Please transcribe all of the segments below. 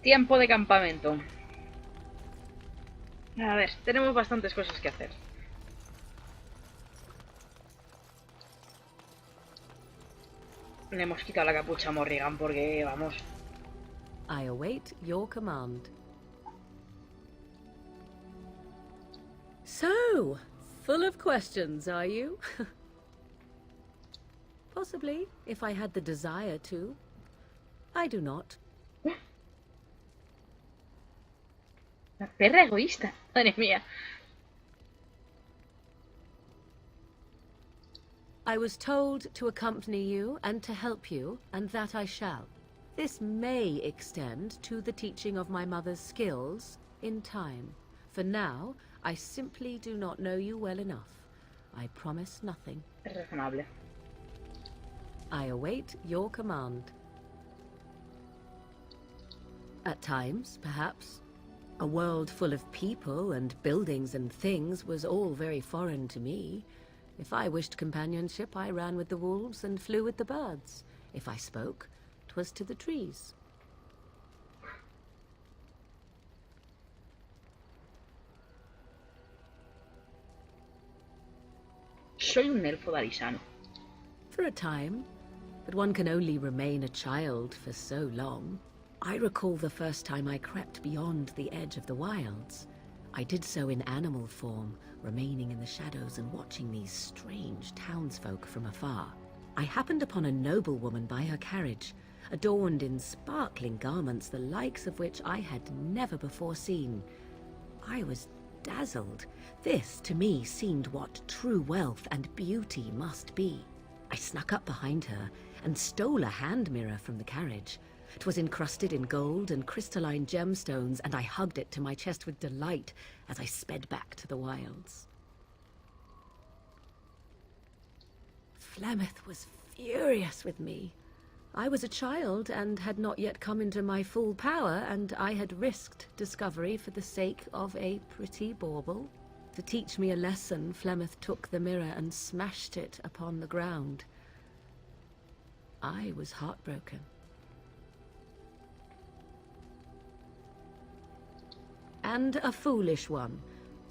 Tiempo de campamento. A ver, tenemos bastantes cosas que hacer. Le hemos quitado la capucha a Morrigan porque, vamos... I await your command. So, full of questions, are you? Possibly, if I had the desire to. I do not. La perra egoísta, madre mía. I was told to accompany you and to help you, and that I shall. This may extend to the teaching of my mother's skills in time. For now, I simply do not know you well enough. I promise nothing. Es razonable. I await your command. At times, perhaps. A world full of people and buildings and things was all very foreign to me. If I wished companionship, I ran with the wolves and flew with the birds. If I spoke, 'twas to the trees. Soy un elfo dalishano. For a time, but one can only remain a child for so long. I recall the first time I crept beyond the edge of the wilds. I did so in animal form, remaining in the shadows and watching these strange townsfolk from afar. I happened upon a noblewoman by her carriage, adorned in sparkling garments the likes of which I had never before seen. I was dazzled. This, to me, seemed what true wealth and beauty must be. I snuck up behind her and stole a hand mirror from the carriage. 'Twas encrusted in gold and crystalline gemstones, and I hugged it to my chest with delight as I sped back to the wilds. Flemeth was furious with me. I was a child and had not yet come into my full power, and I had risked discovery for the sake of a pretty bauble. To teach me a lesson, Flemeth took the mirror and smashed it upon the ground. I was heartbroken. And a foolish one.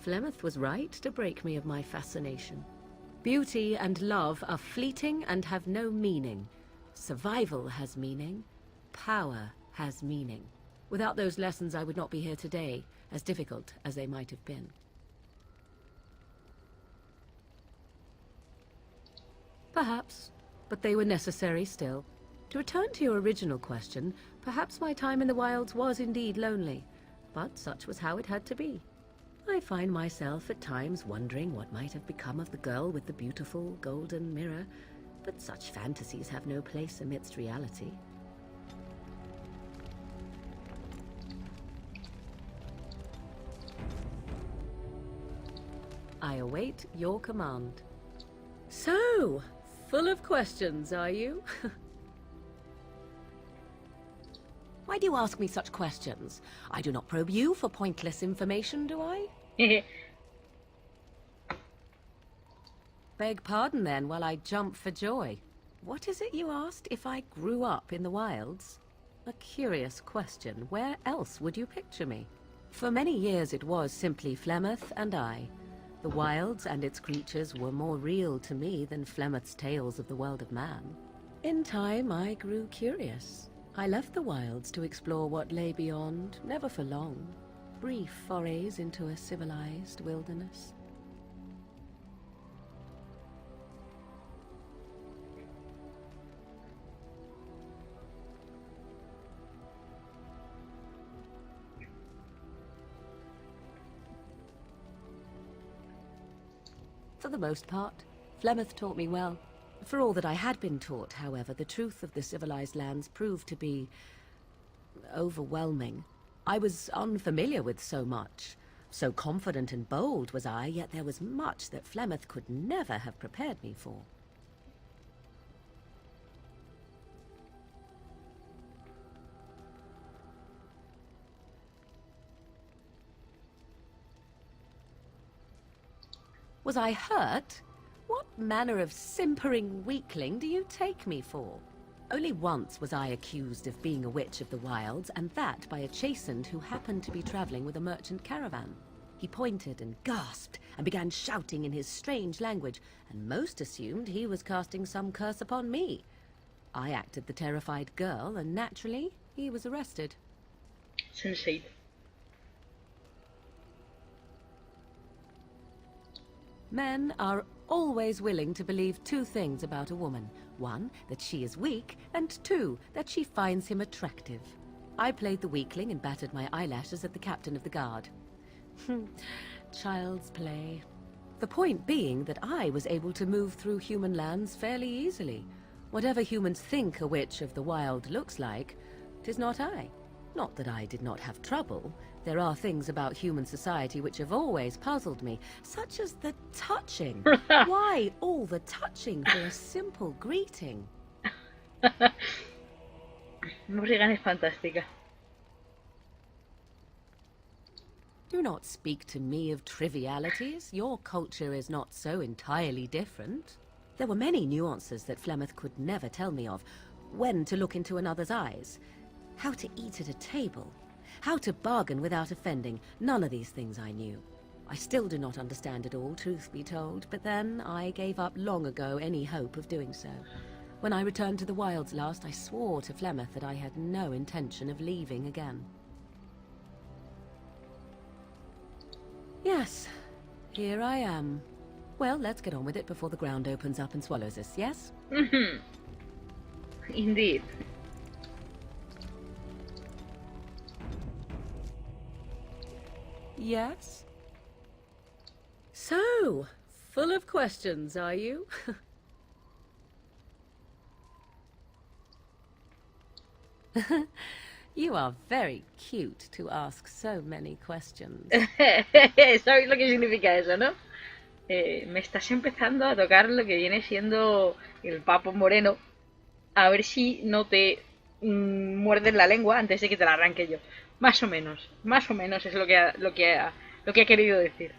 Flemeth was right to break me of my fascination. Beauty and love are fleeting and have no meaning. Survival has meaning. Power has meaning. Without those lessons, I would not be here today, as difficult as they might have been. Perhaps, but they were necessary still. To return to your original question, perhaps my time in the wilds was indeed lonely. But such was how it had to be. I find myself at times wondering what might have become of the girl with the beautiful golden mirror, but such fantasies have no place amidst reality. I await your command. So, full of questions, are you? Why do you ask me such questions? I do not probe you for pointless information, do I? Beg pardon then while I jump for joy. What is it you asked if I grew up in the wilds? A curious question. Where else would you picture me? For many years it was simply Flemeth and I. The wilds and its creatures were more real to me than Flemeth's tales of the world of man. In time I grew curious. I left the wilds to explore what lay beyond, never for long. Brief forays into a civilized wilderness. For the most part, Flemeth taught me well. For all that I had been taught, however, the truth of the civilized lands proved to be overwhelming. I was unfamiliar with so much. So confident and bold was I, yet there was much that Flemeth could never have prepared me for. Was I hurt? What manner of simpering weakling do you take me for? Only once was I accused of being a witch of the wilds, and that by a chastened who happened to be travelling with a merchant caravan. He pointed and gasped, and began shouting in his strange language, and most assumed he was casting some curse upon me. I acted the terrified girl, and naturally, he was arrested. Sensei. Men are always willing to believe two things about a woman. One, that she is weak, and two, that she finds him attractive. I played the weakling and battered my eyelashes at the captain of the guard. Child's play. The point being that I was able to move through human lands fairly easily. Whatever humans think a witch of the wild looks like, 'tis not I. Not that I did not have trouble. There are things about human society which have always puzzled me, such as the touching. Why all the touching for a simple greeting? Morrigan es fantástica. Do not speak to me of trivialities. Your culture is not so entirely different. There were many nuances that Flemeth could never tell me of. When to look into another's eyes, how to eat at a table, how to bargain without offending. None of these things I knew. I still do not understand it all, truth be told, but then I gave up long ago any hope of doing so. When I returned to the wilds last, I swore to Flemeth that I had no intention of leaving again. Yes, here I am. Well, let's get on with it before the ground opens up and swallows us, yes? Indeed. Yes? So, full of questions, are you? You are very cute to ask so many questions. ¿Sabéis lo que significa eso, no? Me estás empezando a tocar lo que viene siendo el papo moreno. A ver si no te muerdes la lengua antes de que te la arranque yo. Más o menos es lo que ha querido decir.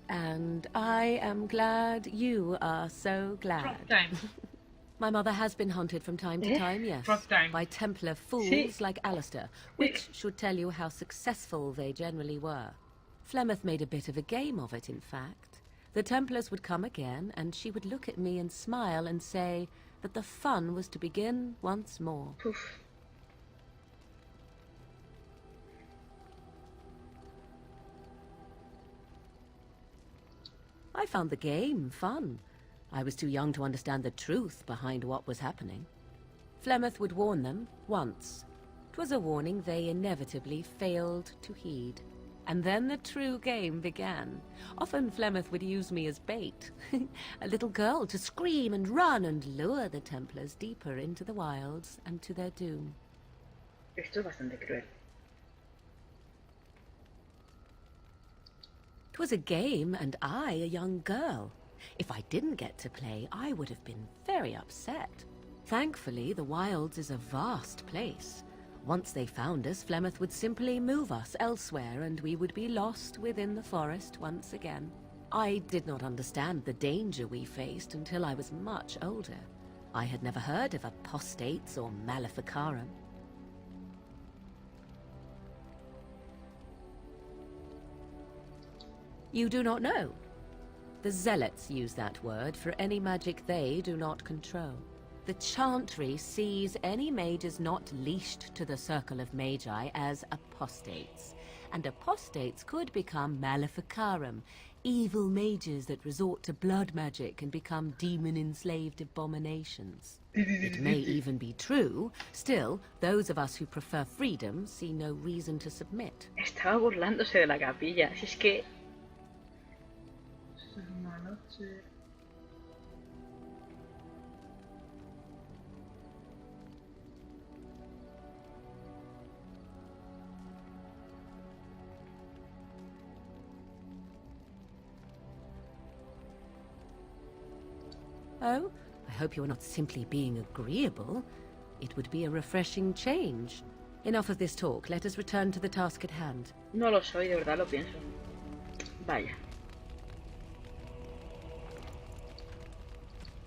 And I am glad you are so glad. My mother has been hunted from time to time, yes, by Templar fools like Alistair, which should tell you how successful they generally were. Flemeth made a bit of a game of it, in fact. The Templars would come again, and she would look at me and smile and say that the fun was to begin once more. Uf. I found the game fun. I was too young to understand the truth behind what was happening. Flemeth would warn them once. 'Twas a warning they inevitably failed to heed. And then the true game began. Often Flemeth would use me as bait. A little girl to scream and run and lure the Templars deeper into the wilds and to their doom. Esto es bastante cruel. 'Twas a game, and I a young girl. If I didn't get to play, I would have been very upset. Thankfully, the wilds is a vast place. Once they found us, Flemeth would simply move us elsewhere, and we would be lost within the forest once again. I did not understand the danger we faced until I was much older. I had never heard of apostates or maleficarum. You do not know? The zealots use that word for any magic they do not control. The chantry sees any mages not leashed to the circle of magi as apostates. And apostates could become maleficarum, evil mages that resort to blood magic and become demon-enslaved abominations. It may even be true. Still, those of us who prefer freedom see no reason to submit. Estaba burlándose de la capilla. Si es que... Oh, I hope you are not simply being agreeable. It would be a refreshing change. Enough of this talk. Let us return to the task at hand. No lo soy, de verdad lo pienso. Vaya.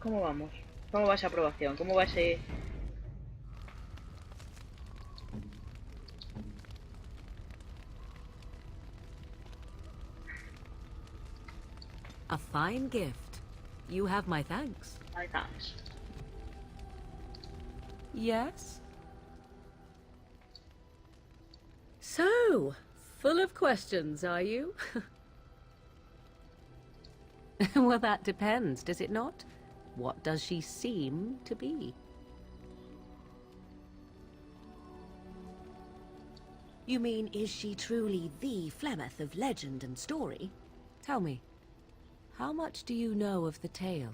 ¿Cómo vamos? ¿Cómo va esa aprobación? ¿Cómo va ese...? A fine gift. You have my thanks. My thanks. Yes? So, full of questions, are you? Well, that depends, does it not? What does she seem to be? You mean, is she truly the Flemeth of legend and story? Tell me, how much do you know of the tale?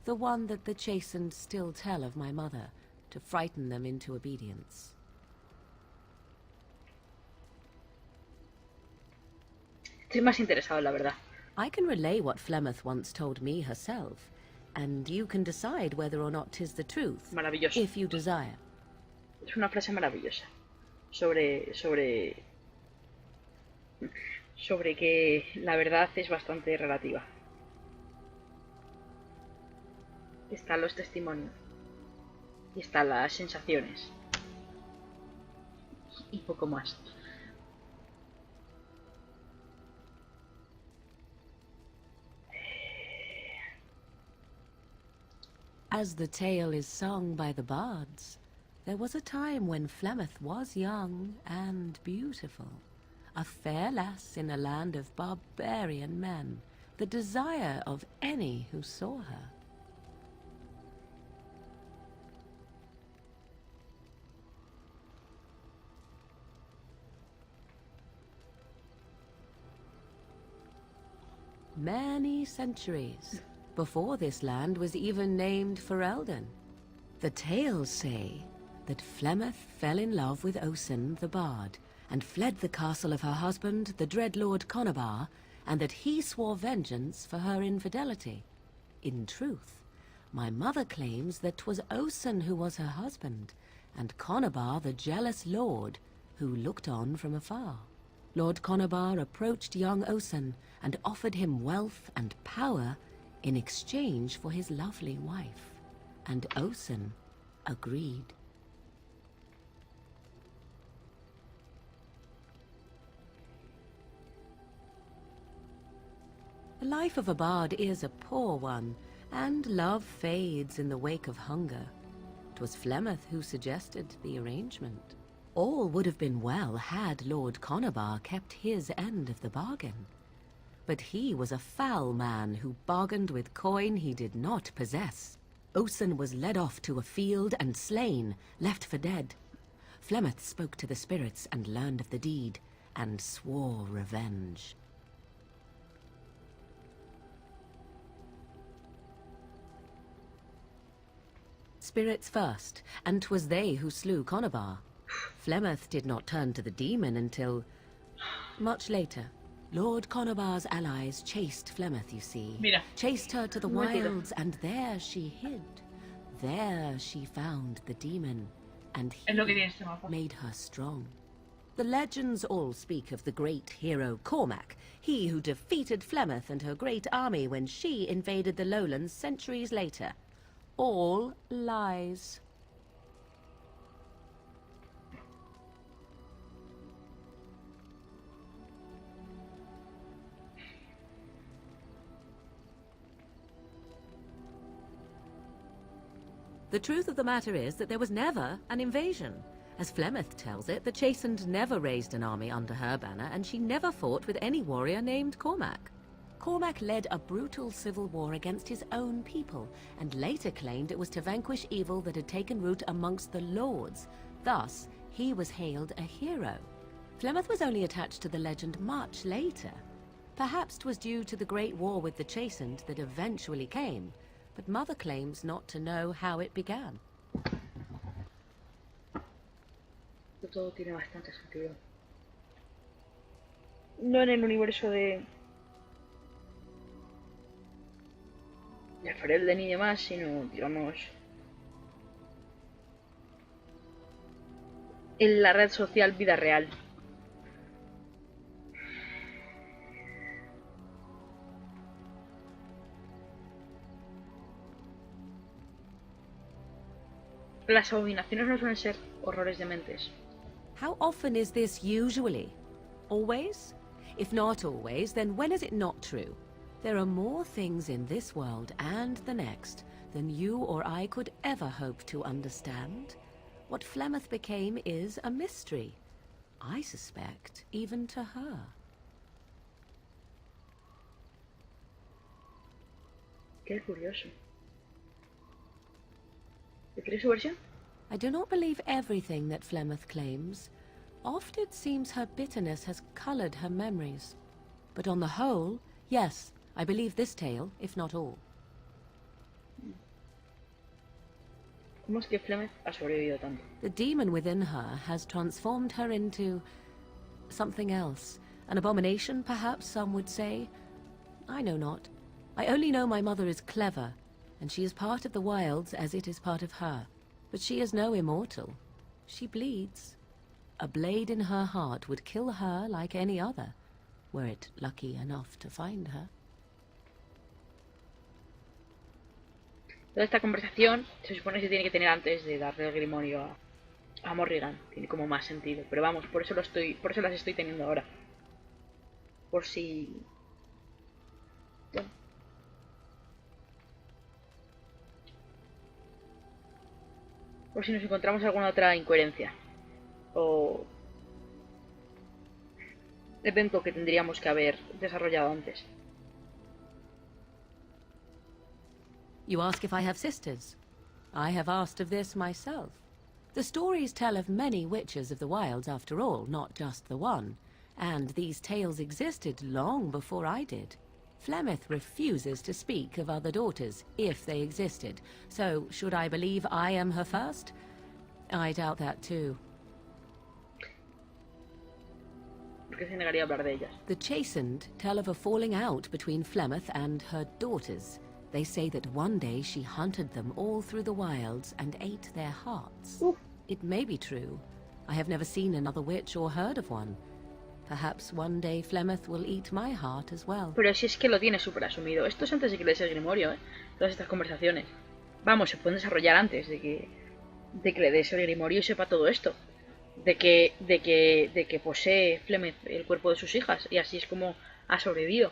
The one that the chastened still tell of my mother, to frighten them into obedience. Estoy más interesado, la verdad. I can relay what Flemeth once told me herself, and you can decide whether or not 'tis the truth, Maravilloso. if you desire. Es una frase maravillosa. Sobre que la verdad es bastante relativa. Están los testimonios. Y están las sensaciones. Y poco más. As the tale is sung by the bards, there was a time when Flemeth was young and beautiful, a fair lass in a land of barbarian men, the desire of any who saw her. Many centuries before this land was even named Ferelden. The tales say that Flemeth fell in love with Osen the Bard, and fled the castle of her husband, the dread Lord Conabar, and that he swore vengeance for her infidelity. In truth, my mother claims that 'twas Osen who was her husband, and Conabar the jealous lord, who looked on from afar. Lord Conabar approached young Osen, and offered him wealth and power in exchange for his lovely wife, and Osen agreed. The life of a bard is a poor one, and love fades in the wake of hunger. 'Twas Flemeth who suggested the arrangement. All would have been well had Lord Conabar kept his end of the bargain. But he was a foul man who bargained with coin he did not possess. Osen was led off to a field and slain, left for dead. Flemeth spoke to the spirits and learned of the deed, and swore revenge. Spirits first, and 'twas they who slew Conabar. Flemeth did not turn to the demon until much later. Lord Conabar's allies chased Flemeth, you see. Mira. Chased her to the Cometido. wilds, and there she hid. There she found the demon, and he Es lo que tiene este mapa. made her strong. The legends all speak of the great hero Cormac, he who defeated Flemeth and her great army when she invaded the lowlands centuries later. All lies. The truth of the matter is that there was never an invasion. As Flemeth tells it, the Chastened never raised an army under her banner, and she never fought with any warrior named Cormac. Cormac led a brutal civil war against his own people, and later claimed it was to vanquish evil that had taken root amongst the lords. Thus, he was hailed a hero. Flemeth was only attached to the legend much later. Perhaps 'twas due to the great war with the Chastened that eventually came, but Mother claims not to know how it began. Todo tiene bastante sentido. No en el universo de... el farel ni demás, sino, digamos, en la red social vida real. Las abominaciones no suelen ser horrores de mentes. How often is this usually? Always? If not always, then when is it not true? There are more things in this world and the next than you or I could ever hope to understand. What Flemeth became is a mystery. I suspect, even to her. Qué curioso. ¿Te crees su versión? I do not believe everything that Flemeth claims. Oft it seems her bitterness has colored her memories. But on the whole, yes, I believe this tale, if not all. ¿Cómo es que Flemeth ha sobrevivido tanto? The demon within her has transformed her into something else. An abomination, perhaps some would say. I know not. I only know my mother is clever, and she is part of the wilds as it is part of her. But she is no immortal. She bleeds. A blade in her heart would kill her like any other, were it lucky enough to find her. Toda esta conversación se supone que se tiene que tener antes de darle el grimorio a Morrigan. Tiene como más sentido. Pero vamos, por eso las estoy teniendo ahora. Por si... Bueno. Por si nos encontramos alguna otra incoherencia. O evento que tendríamos que haber desarrollado antes. You ask if I have sisters. I have asked of this myself. The stories tell of many witches of the wilds after all, not just the one. And these tales existed long before I did. Flemeth refuses to speak of other daughters, if they existed. So, should I believe I am her first? I doubt that too. ¿Por qué se negaría a hablar de ellas? The Chastened tell of a falling out between Flemeth and her daughters. They say that one day she hunted them all through the wilds and ate their hearts. It may be true. I have never seen another witch or heard of one. Perhaps one day Flemeth will eat my heart as well. Pero si es que lo tiene súper asumido. Esto es antes de que le des el grimorio, ¿eh? Todas estas conversaciones. Vamos, se pueden desarrollar antes de que le des el grimorio y sepa todo esto. De que posee Flemeth el cuerpo de sus hijas. Y así es como ha sobrevivido.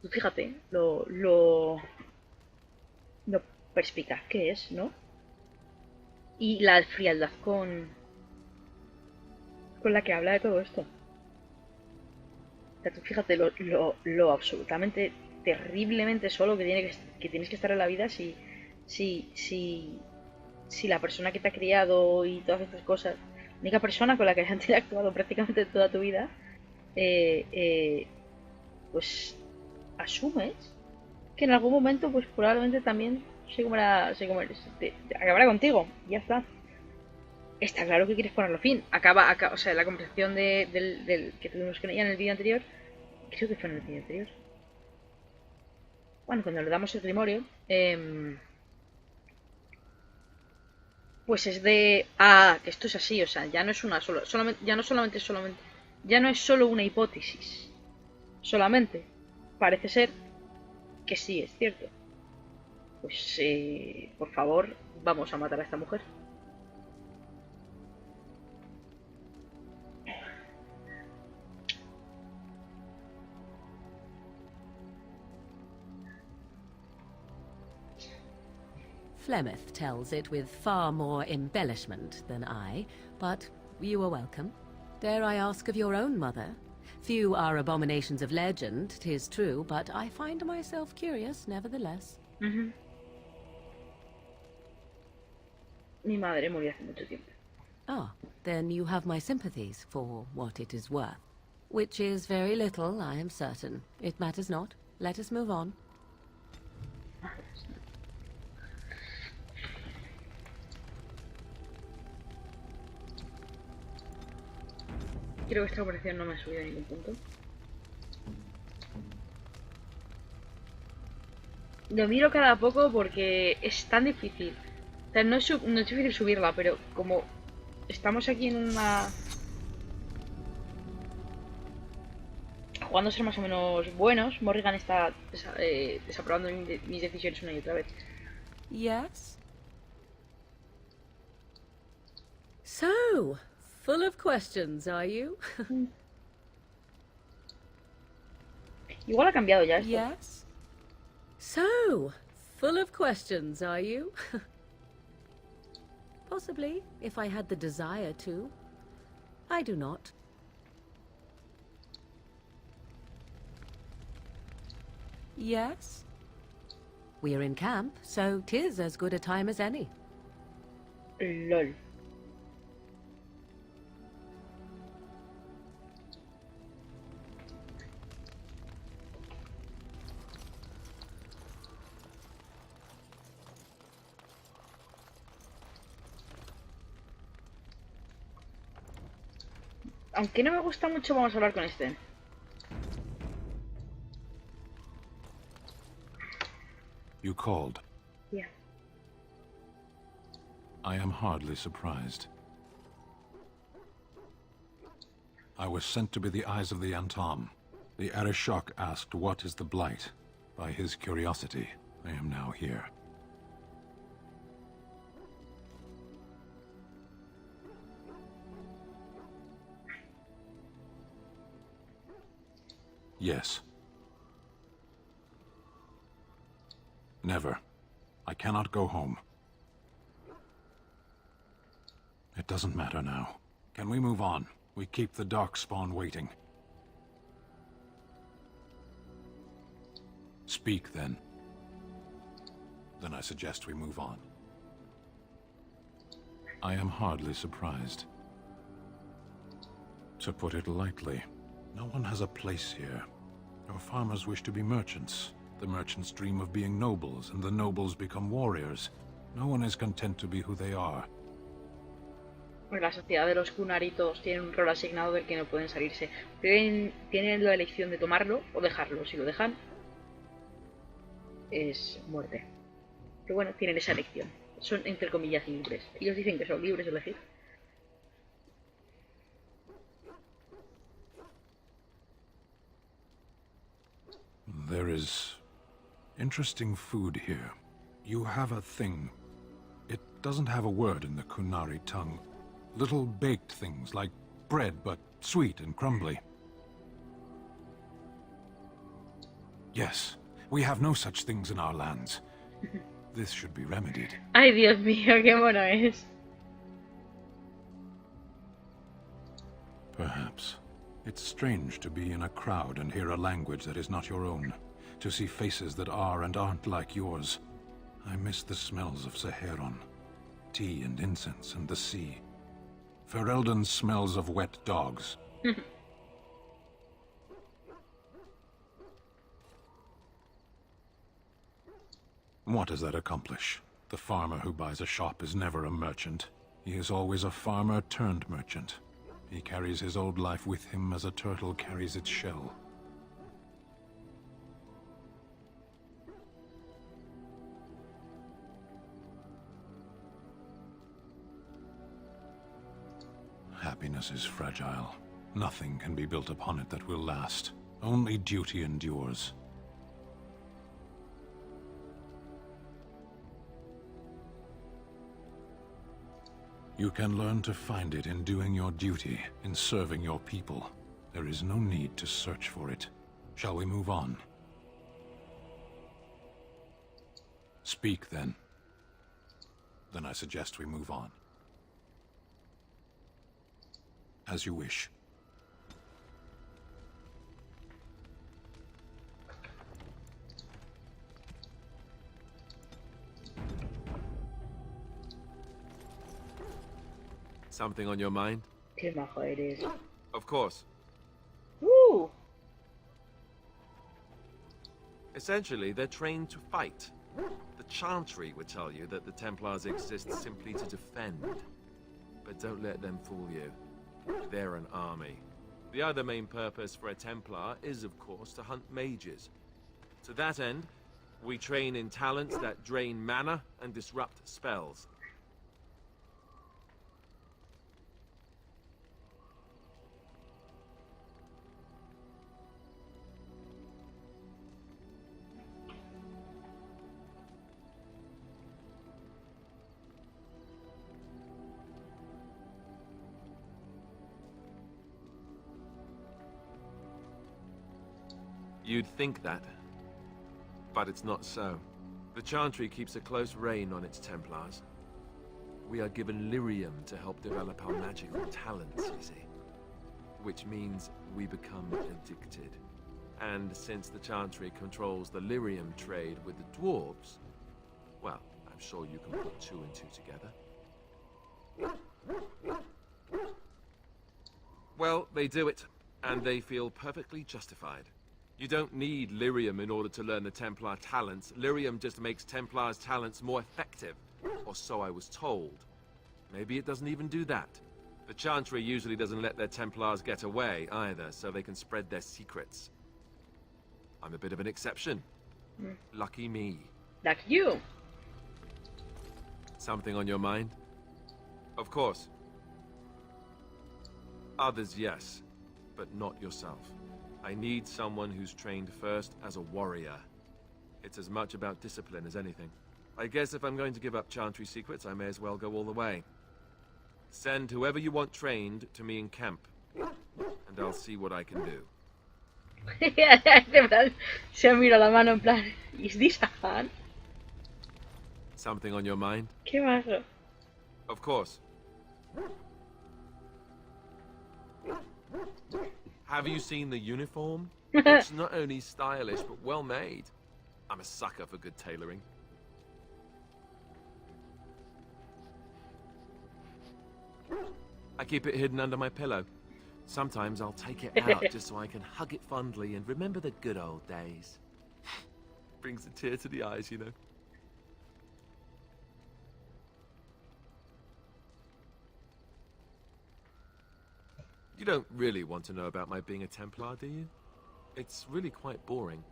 Tú fíjate lo perspicaz que es, ¿no? Y la frialdad con la que habla de todo esto. O sea, tú fíjate lo absolutamente terriblemente solo que tienes que estar en la vida si la persona que te ha criado y todas estas cosas, la única persona con la que has interactuado prácticamente toda tu vida, pues asumes que en algún momento pues probablemente también acabará contigo. Ya está. Está claro que quieres ponerlo fin. O sea, la conversación del que tuvimos con ella en el vídeo anterior, creo que fue en el vídeo anterior. Bueno, cuando le damos el grimorio, pues es de que esto es así, o sea, ya no es una ya no es solo una hipótesis. Solamente parece ser que sí, es cierto. Pues, por favor, vamos a matar a esta mujer. Flemeth tells it with far more embellishment than I, but you are welcome. Dare I ask of your own mother? Few are abominations of legend, 'tis true, but I find myself curious, nevertheless. Mi madre murió hace mucho tiempo. Ah, then you have my sympathies for what it is worth. Which is very little, I am certain. It matters not. Let us move on. Creo que esta operación no me ha subido a ningún punto. Lo miro cada poco porque es tan difícil. O sea, no es difícil subirla, pero como estamos aquí en una... jugando a ser más o menos buenos, Morrigan está desaprobando mis decisiones una y otra vez. Yes? So, full of questions, are you? Igual ha cambiado ya esto. Yes? So, full of questions, are you? Possibly, if I had the desire to. I do not. Yes? We're in camp, so 'tis as good a time as any. LOL. Aunque no me gusta mucho, vamos a hablar con este. You called. Yeah. I am hardly surprised. I was sent to be the eyes of the Antam. The Arishok asked what is the Blight. By his curiosity, I am now here. Yes. Never. I cannot go home. It doesn't matter now. Can we move on? We keep the darkspawn waiting. Speak, then. Then I suggest we move on. I am hardly surprised. To put it lightly, no one has a place here. Your farmers wish to be merchants. The merchants dream of being nobles, and the nobles become warriors. No one is content to be who they are. La sociedad de los Kunari todos tienen un rol asignado del que no pueden salirse. Tienen la elección de tomarlo o dejarlo. Si lo dejan, es muerte. Pero bueno, tienen esa elección. Son entre comillas libres. Ellos dicen que son libres de elegir. There is interesting food here. You have a thing. It doesn't have a word in the Kunari tongue. Little baked things like bread, but sweet and crumbly. Yes, we have no such things in our lands. This should be remedied. Ay, Dios mío, qué mono es. Perhaps. It's strange to be in a crowd and hear a language that is not your own. To see faces that are and aren't like yours. I miss the smells of Saharan. Tea and incense and the sea. Ferelden smells of wet dogs. What does that accomplish? The farmer who buys a shop is never a merchant. He is always a farmer turned merchant. He carries his old life with him as a turtle carries its shell. Happiness is fragile. Nothing can be built upon it that will last. Only duty endures. You can learn to find it in doing your duty, in serving your people. There is no need to search for it. Shall we move on? Speak, then. Then I suggest we move on. As you wish. Something on your mind? Qué majo eres. Of course. ¡Uh! Essentially, they're trained to fight. The Chantry would tell you that the Templars exist simply to defend. But don't let them fool you. They're an army. The other main purpose for a Templar is, of course, to hunt mages. To that end, We train in talents that drain mana and disrupt spells. You'd think that, but it's not so. The Chantry keeps a close rein on its Templars. We are given lyrium to help develop our magical talents, you see. Which means we become addicted. And since the Chantry controls the lyrium trade with the dwarves, well, I'm sure you can put 2 and 2 together. Well, they do it, and they feel perfectly justified. You don't need lyrium in order to learn the Templar talents. Lyrium just makes Templar's talents more effective. Or so I was told. Maybe it doesn't even do that. The Chantry usually doesn't let their Templars get away either, so they can spread their secrets. I'm a bit of an exception. Lucky me. Like you. Something on your mind? Of course. Others, yes, but not yourself. I need someone who's trained first as a warrior. It's as much about discipline as anything. I guess if I'm going to give up Chantry secrets, I may as well go all the way. Send whoever you want trained to me in camp, and I'll see what I can do. Se mira la mano en plan, is this a fan? Something on your mind? ¿Qué majo? Of course. Have you seen the uniform? It's not only stylish, but well made. I'm a sucker for good tailoring. I keep it hidden under my pillow. Sometimes I'll take it out just so I can hug it fondly and remember the good old days. Brings a tear to the eyes, you know. You don't really want to know about my being a Templar, do you? It's really quite boring.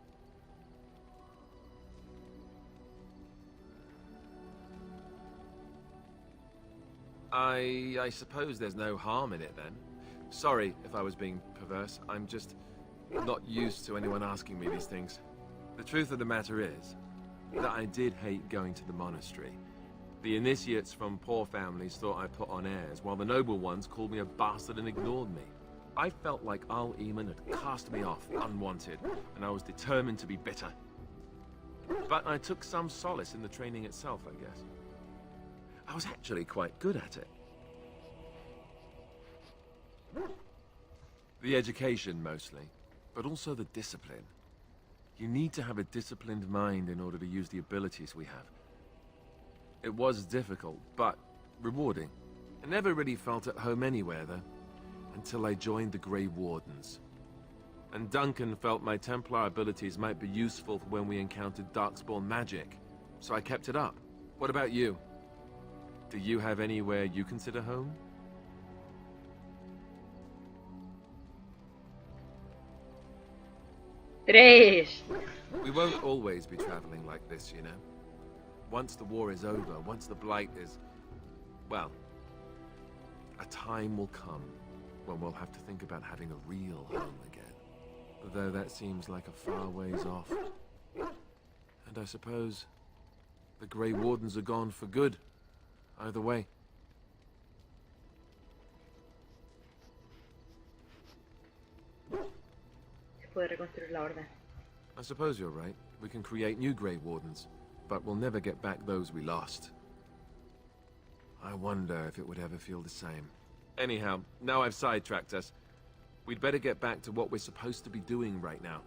I suppose there's no harm in it then. Sorry if I was being perverse. I'm just not used to anyone asking me these things. The truth of the matter is that I did hate going to the monastery. The initiates from poor families thought I put on airs, while the noble ones called me a bastard and ignored me. I felt like Al-Eamon had cast me off unwanted, and I was determined to be bitter. But I took some solace in the training itself, I guess. I was actually quite good at it. The education, mostly, but also the discipline. You need to have a disciplined mind in order to use the abilities we have. It was difficult, but rewarding. I never really felt at home anywhere, though, until I joined the Grey Wardens. And Duncan felt my Templar abilities might be useful for when we encountered Darkspawn magic, so I kept it up. What about you? Do you have anywhere you consider home? Tres. We won't always be traveling like this, you know. Once the war is over, once the Blight is... well, a time will come when we'll have to think about having a real home again. Though that seems like a far ways off. And I suppose the Grey Wardens are gone for good. Either way. Se puede reconstruir la orden. I suppose you're right. We can create new Grey Wardens, but we'll never get back those we lost. I wonder if it would ever feel the same. Anyhow, now I've sidetracked us. We'd better get back to what we're supposed to be doing right now.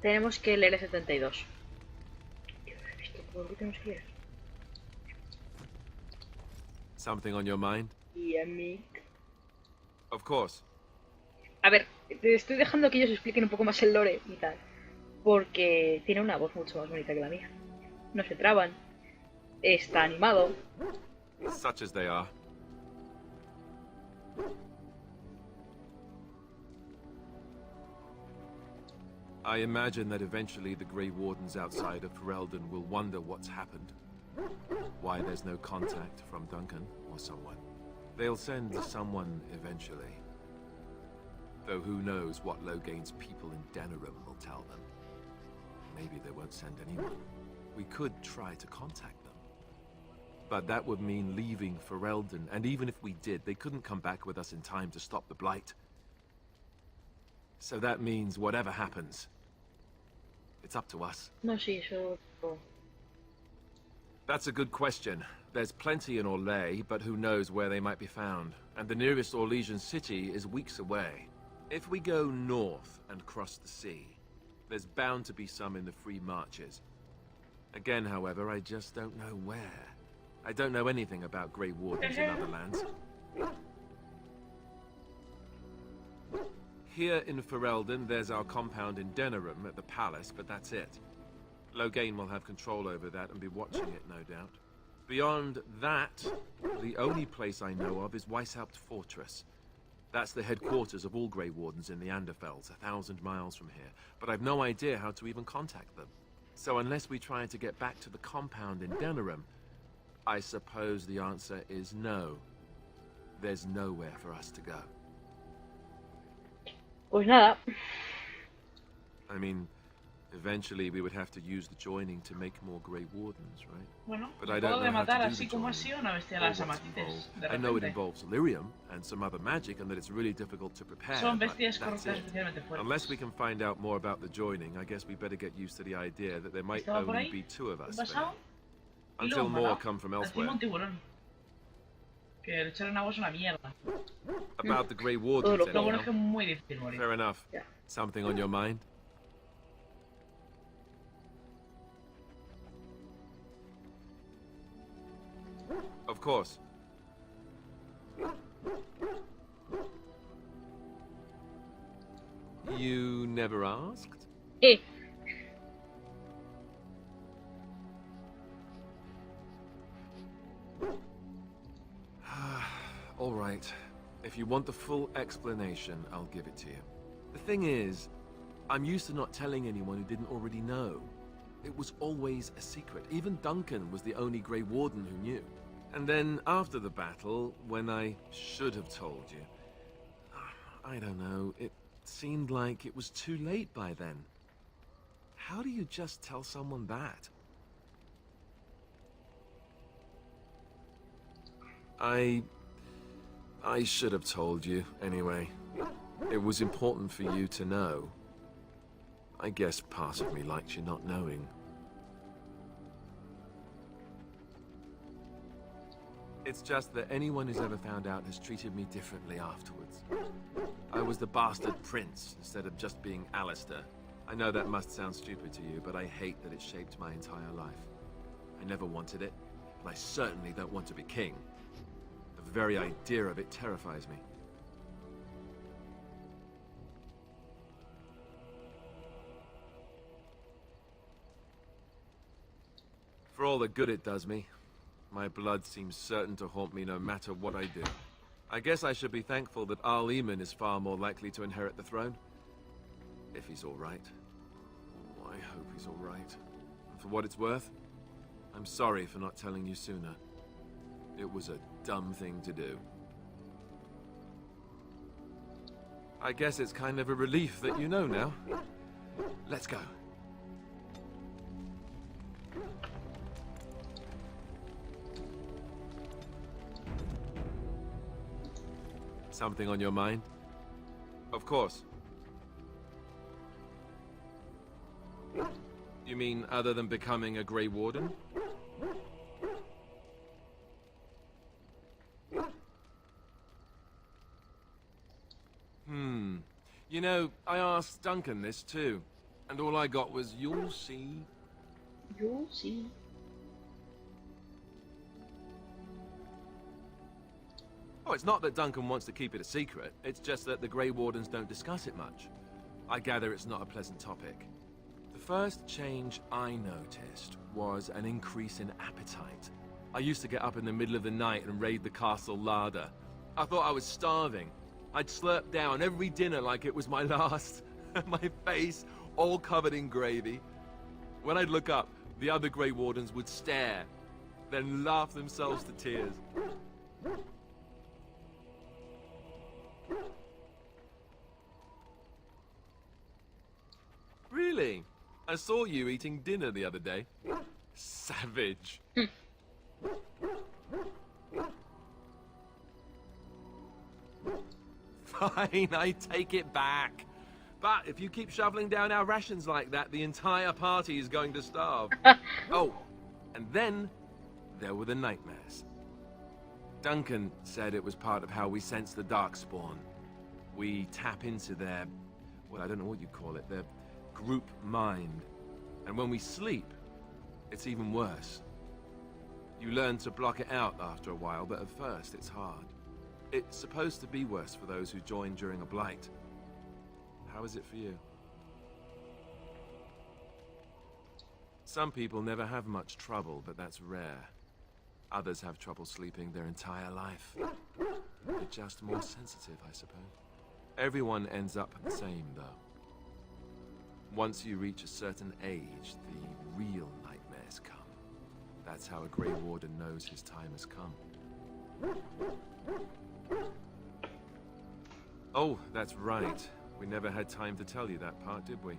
Tenemos que leer el 72. ¿Esto por qué tenemos que leer? Something on your mind? Y a mí... Of course. A ver, te estoy dejando que ellos expliquen un poco más el lore y tal. Porque tiene una voz mucho más bonita que la mía. No se traban. está animado. Such as they are. I imagine that eventually the Grey Wardens outside of Ferelden will wonder what's happened. Why there's no contact from Duncan or someone. They'll send someone eventually. Though who knows what Logain's people in Denerim will tell them. Maybe they won't send anyone. We could try to contact them. But that would mean leaving Ferelden, and even if we did, they couldn't come back with us in time to stop the Blight. So that means whatever happens, it's up to us. No, sí, eso... That's a good question. There's plenty in Orlais, but who knows where they might be found. And the nearest Orlesian city is weeks away. If we go north and cross the sea, there's bound to be some in the Free Marches. Again, however, I just don't know where. I don't know anything about Grey Wardens in other lands. Here in Ferelden, there's our compound in Denerim at the palace, but that's it. Logain will have control over that and be watching it, no doubt. Beyond that, the only place I know of is Weishaupt Fortress. That's the headquarters of all Grey Wardens in the Anderfells, 1,000 miles from here. But I've no idea how to even contact them. So unless we try to get back to the compound in Denerim, I suppose the answer is no. There's nowhere for us to go. Pues nada. I mean, eventually we would have to use the joining to make more Grey Wardens, right? Bueno, But I don't puedo know how matar to do así the como joining, así una bestia de or las what's amatites. involved. De I know it repente. involves lyrium and some other magic, and that it's really difficult to prepare. Son but bestias that's corruptas it. especialmente fuertes. Unless we can find out more about the joining, I guess we better get used to the idea that there might ¿Estaba por only ahí? be two of us ¿Un there, pasado? Y until luego more matado. come from Encima elsewhere. un tiburón. Que le echaron agua es una mierda. About the Grey Todo Wardens, lo Lo bueno es que anyhow. es muy difícil morir. Fair enough. Yeah. Something on your mind? Of course. You never asked? Eh, All right. If you want the full explanation, I'll give it to you. The thing is, I'm used to not telling anyone who didn't already know. It was always a secret. Even Duncan was the only Grey Warden who knew. And then, after the battle, when I should have told you, I don't know, it seemed like it was too late by then. How do you just tell someone that? I should have told you, anyway. It was important for you to know. I guess part of me likes you not knowing. It's just that anyone who's ever found out has treated me differently afterwards. I was the bastard prince instead of just being Alistair. I know that must sound stupid to you, but I hate that it shaped my entire life. I never wanted it, and I certainly don't want to be king. The very idea of it terrifies me. For all the good it does me, my blood seems certain to haunt me no matter what I do. I guess I should be thankful that Arl Eamon is far more likely to inherit the throne. If he's all right. Oh, I hope he's all right. And for what it's worth, I'm sorry for not telling you sooner. It was a dumb thing to do. I guess it's kind of a relief that you know now. Let's go. Something on your mind? Of course. You mean other than becoming a Grey Warden? You know, I asked Duncan this too, and all I got was, "You'll see." yo sí. Oh, it's not that Duncan wants to keep it a secret. It's just that the Grey Wardens don't discuss it much. I gather it's not a pleasant topic. The first change I noticed was an increase in appetite. I used to get up in the middle of the night and raid the castle larder. I thought I was starving. I'd slurp down every dinner like it was my last. My face all covered in gravy. When I'd look up, the other Grey Wardens would stare, then laugh themselves to tears. Really? I saw you eating dinner the other day. Savage. Fine, I take it back. But if you keep shoveling down our rations like that, the entire party is going to starve. Oh, and then there were the nightmares. Duncan said it was part of how we sense the Darkspawn. We tap into their, well, I don't know what you call it, their group mind. And when we sleep, it's even worse. You learn to block it out after a while, but at first it's hard. It's supposed to be worse for those who join during a blight. How is it for you? Some people never have much trouble, but that's rare. Others have trouble sleeping their entire life. They're just more sensitive, I suppose. Everyone ends up the same, though. Once you reach a certain age, the real nightmares come. That's how a Grey Warden knows his time has come. Oh, that's right. We never had time to tell you that part, did we?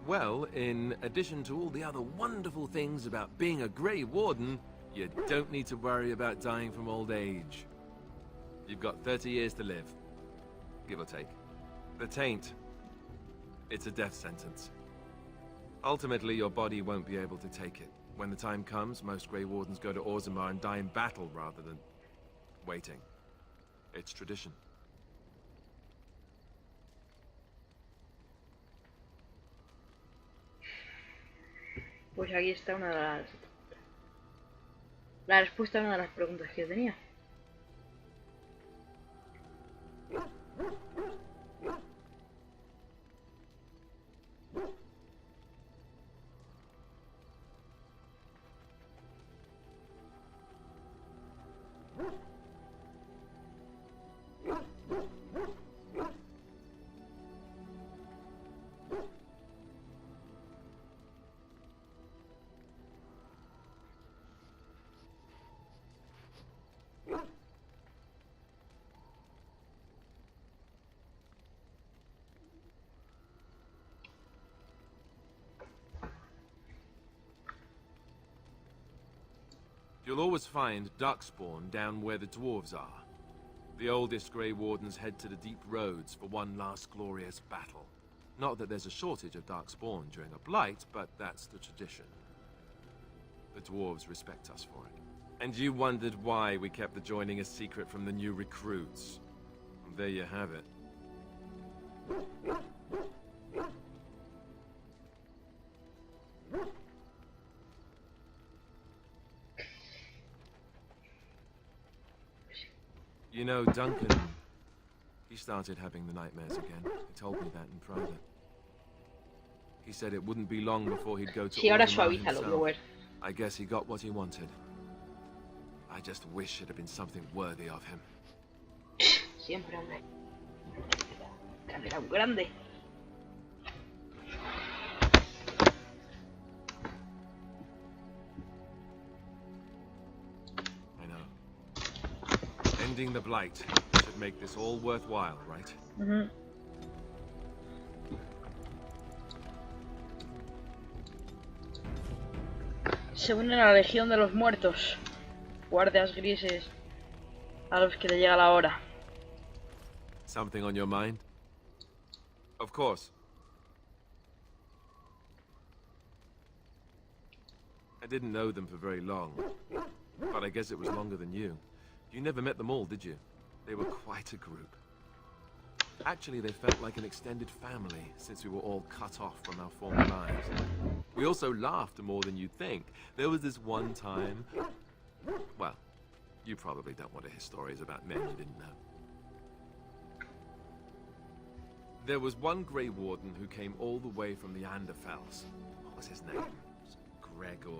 Well, in addition to all the other wonderful things about being a Grey Warden, you don't need to worry about dying from old age. You've got 30 years to live, give or take. The taint, it's a death sentence. Ultimately, your body won't be able to take it. When the time comes, most Grey Wardens go to Orzammar and die in battle rather than waiting. It's tradition. Pues aquí está una de la respuesta a una de las preguntas que yo tenía. You'll always find Darkspawn down where the dwarves are. The oldest Grey Wardens head to the deep roads for one last glorious battle. Not that there's a shortage of Darkspawn during a blight, but that's the tradition. The dwarves respect us for it. And you wondered why we kept the joining a secret from the new recruits. Well, there you have it. You know, Duncan, he started having the nightmares again. He told me that in private. He said it wouldn't be long before he'd go to Sí, ahora Orzammar suavízalo, himself. Blower. I guess he got what he wanted. I just wish it had been something worthy of him. Siempre, hombre. Era un grande. Ending the blight should make this all worthwhile, right? Uh-huh. Se unen a la Legión de los Muertos, guardias grises a los que le llega la hora. Something on your mind? Of course. I didn't know them for very long, but I guess it was longer than you. You never met them all, did you? They were quite a group. Actually, they felt like an extended family since we were all cut off from our former lives. We also laughed more than you'd think. There was this one time... Well, you probably don't want to hear stories about men you didn't know. There was one Grey Warden who came all the way from the Anderfells. What's his name? Gregor.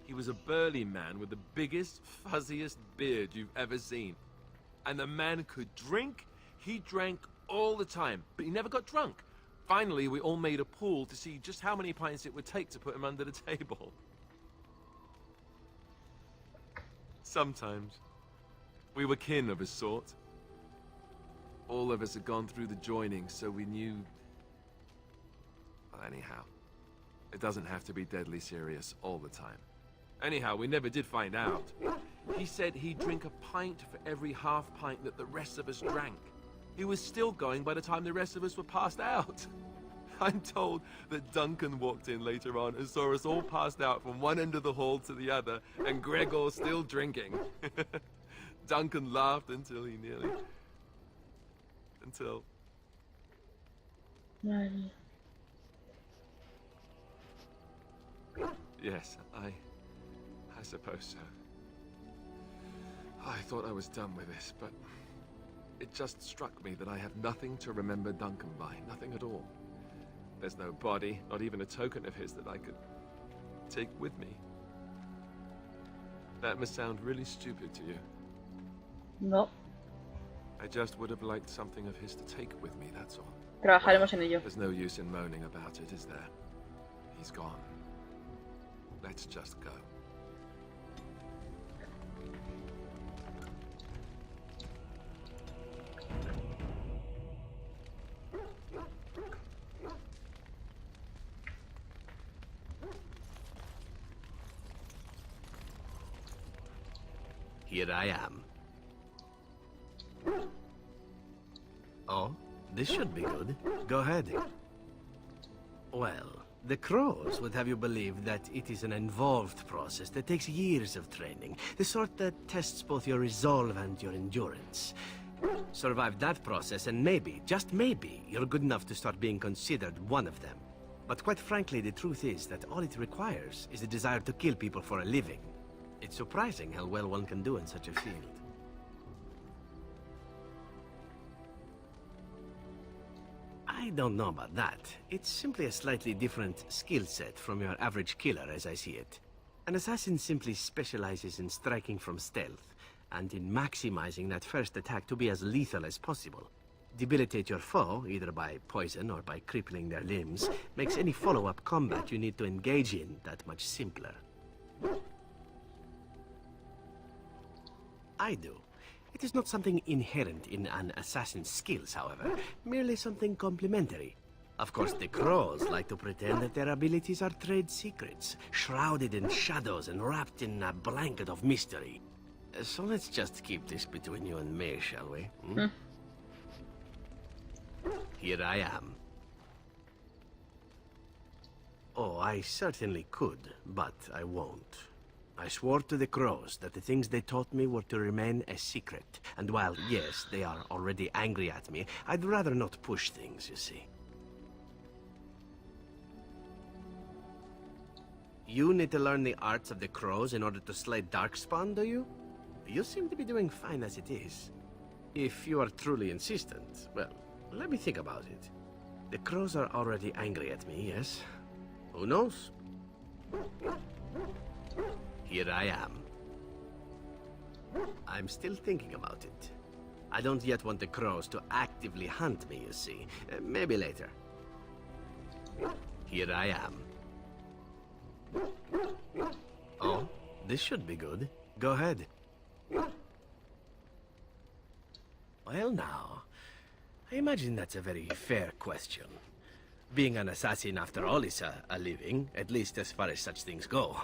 He was a burly man with the biggest, fuzziest beard you've ever seen. And the man could drink. He drank all the time, but he never got drunk. Finally, we all made a pool to see just how many pints it would take to put him under the table. Sometimes, we were kin of a sort. All of us had gone through the joining, so we knew... Well, anyhow, it doesn't have to be deadly serious all the time. Anyhow, we never did find out. He said he'd drink a pint for every half pint that the rest of us drank. He was still going by the time the rest of us were passed out. I'm told that Duncan walked in later on and saw us all passed out from one end of the hall to the other, and Gregor still drinking. Duncan laughed until he nearly... Until... Yes, I suppose so. I thought I was done with this, but it just struck me that I have nothing to remember Duncan by, nothing at all. There's no body, not even a token of his that I could take with me. That must sound really stupid to you. No, I just would have liked something of his to take with me, that's all. trabajaremos en ello. There's no use in moaning about it, is there? He's gone. Let's just go. Here I am. Oh, this should be good. Go ahead. Well, the crows would have you believe that it is an involved process that takes years of training. The sort that tests both your resolve and your endurance. Survive that process and maybe, just maybe, you're good enough to start being considered one of them. But quite frankly, the truth is that all it requires is a desire to kill people for a living. It's surprising how well one can do in such a field. I don't know about that. It's simply a slightly different skill set from your average killer as I see it. An assassin simply specializes in striking from stealth, and in maximizing that first attack to be as lethal as possible. Debilitate your foe, either by poison or by crippling their limbs, makes any follow-up combat you need to engage in that much simpler. I do. It is not something inherent in an assassin's skills, however, merely something complementary. Of course, the crows like to pretend that their abilities are trade secrets, shrouded in shadows and wrapped in a blanket of mystery. So let's just keep this between you and me, shall we? Hmm? Here I am. Oh, I certainly could, but I won't. I swore to the crows that the things they taught me were to remain a secret. And while, yes, they are already angry at me, I'd rather not push things, you see. You need to learn the arts of the crows in order to slay Darkspawn, do you? You seem to be doing fine as it is. If you are truly insistent, well, let me think about it. The crows are already angry at me, yes? Who knows? Here I am. I'm still thinking about it. I don't yet want the crows to actively hunt me, you see. Maybe later. Here I am. Oh, this should be good. Go ahead. Well now, I imagine that's a very fair question. Being an assassin, after all, is a living, at least as far as such things go.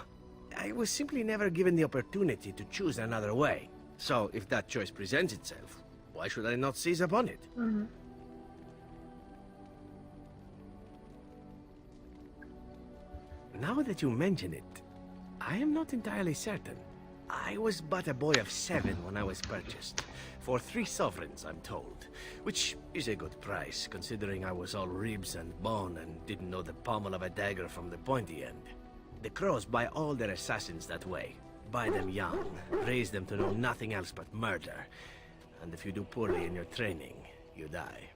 I was simply never given the opportunity to choose another way. So, if that choice presents itself, why should I not seize upon it? Now that you mention it, I am not entirely certain. I was but a boy of 7 when I was purchased. For 3 sovereigns, I'm told. Which is a good price, considering I was all ribs and bone and didn't know the pommel of a dagger from the pointy end. The crows buy all their assassins that way. Buy them young, raise them to know nothing else but murder. And if you do poorly in your training, you die.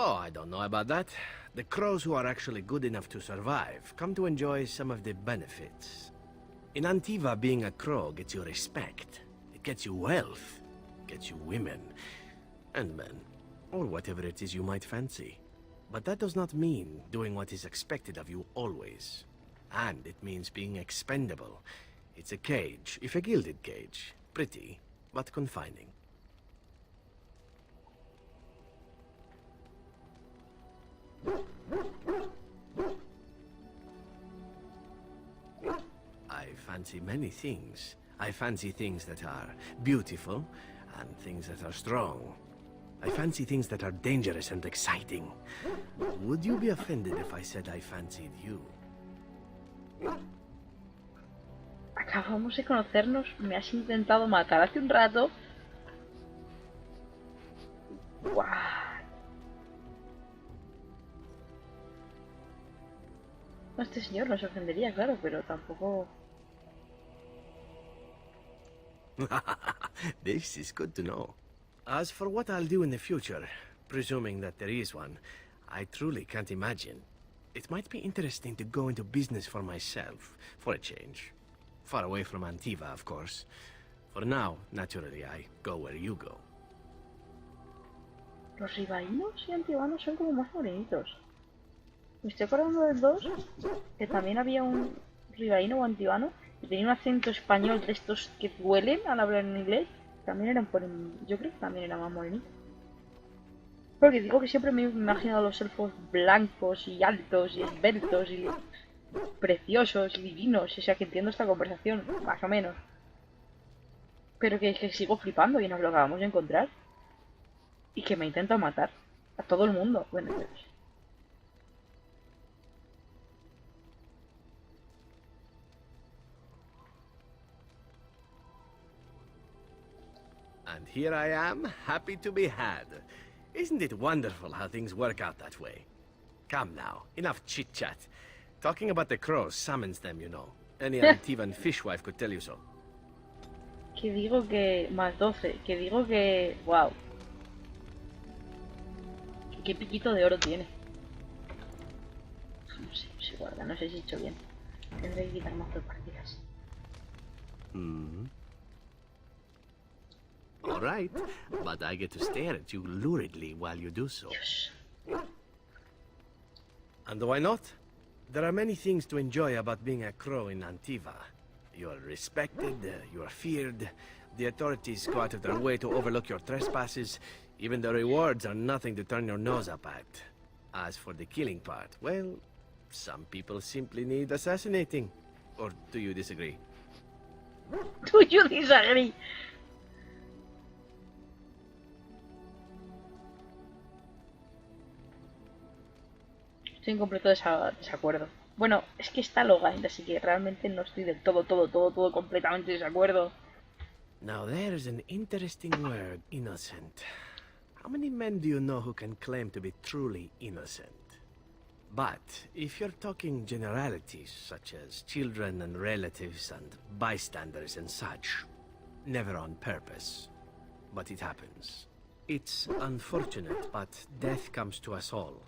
Oh, I don't know about that. The crows who are actually good enough to survive come to enjoy some of the benefits. In Antiva, being a crow gets you respect. It gets you wealth. Gets you women. And men. Or whatever it is you might fancy. But that does not mean doing what is expected of you always. And it means being expendable. It's a cage, if a gilded cage. Pretty, but confining. I fancy many things. I fancy things that are beautiful, and things that are strong. I fancy things that are dangerous and exciting. Would you be offended if I said I fancied you? Acabamos de conocernos, me has intentado matar hace un rato. ¡Guau! No, este señor no se ofendería, claro, pero tampoco... This is good to know. As for what I'll do in the future, presuming that there is one, I truly can't imagine. It might be interesting to go into business for myself, for a change. Far away from Antiva, of course. For now, naturally, I go where you go. Los ribaínos y antibanos son como más morenitos. Me estoy acordando del 2, que también había un ribaíno o antibano que tenía un acento español de estos que duelen al hablar en inglés. También eran por... Yo creo que también era más morenito. Porque digo que siempre me he imaginado a los elfos blancos y altos y esbeltos y preciosos y divinos. O sea que entiendo esta conversación, más o menos. Pero que sigo flipando y nos lo acabamos de encontrar. Y que me intenta matar. A todo el mundo. Bueno, pues... And here I am, happy to be had. Isn't it wonderful how things work out that way? Come now, enough chit-chat. Talking about the crows summons them, you know. Any Antivan fishwife could tell you so. Que digo que... más 12. Que digo que... wow. Qué piquito de oro tiene. No sé, se guarda, no sé si he hecho bien. Tendré que quitar más partidas. All right, but I get to stare at you luridly while you do so. Dios. And why not? There are many things to enjoy about being a crow in Antiva. You are respected, you are feared, the authorities go out of their way to overlook your trespasses, even the rewards are nothing to turn your nose up at. As for the killing part, well, some people simply need assassinating. Or do you disagree? Do you disagree? Estoy en completo desacuerdo. Bueno, es que está Logain, así que realmente no estoy del todo completamente desacuerdo. Now there's an interesting word, innocent. How many men do you know who can claim to be truly innocent? But if you're talking generalities, such as children and relatives and bystanders and such, never on purpose. But it happens. It's unfortunate, but death comes to us all.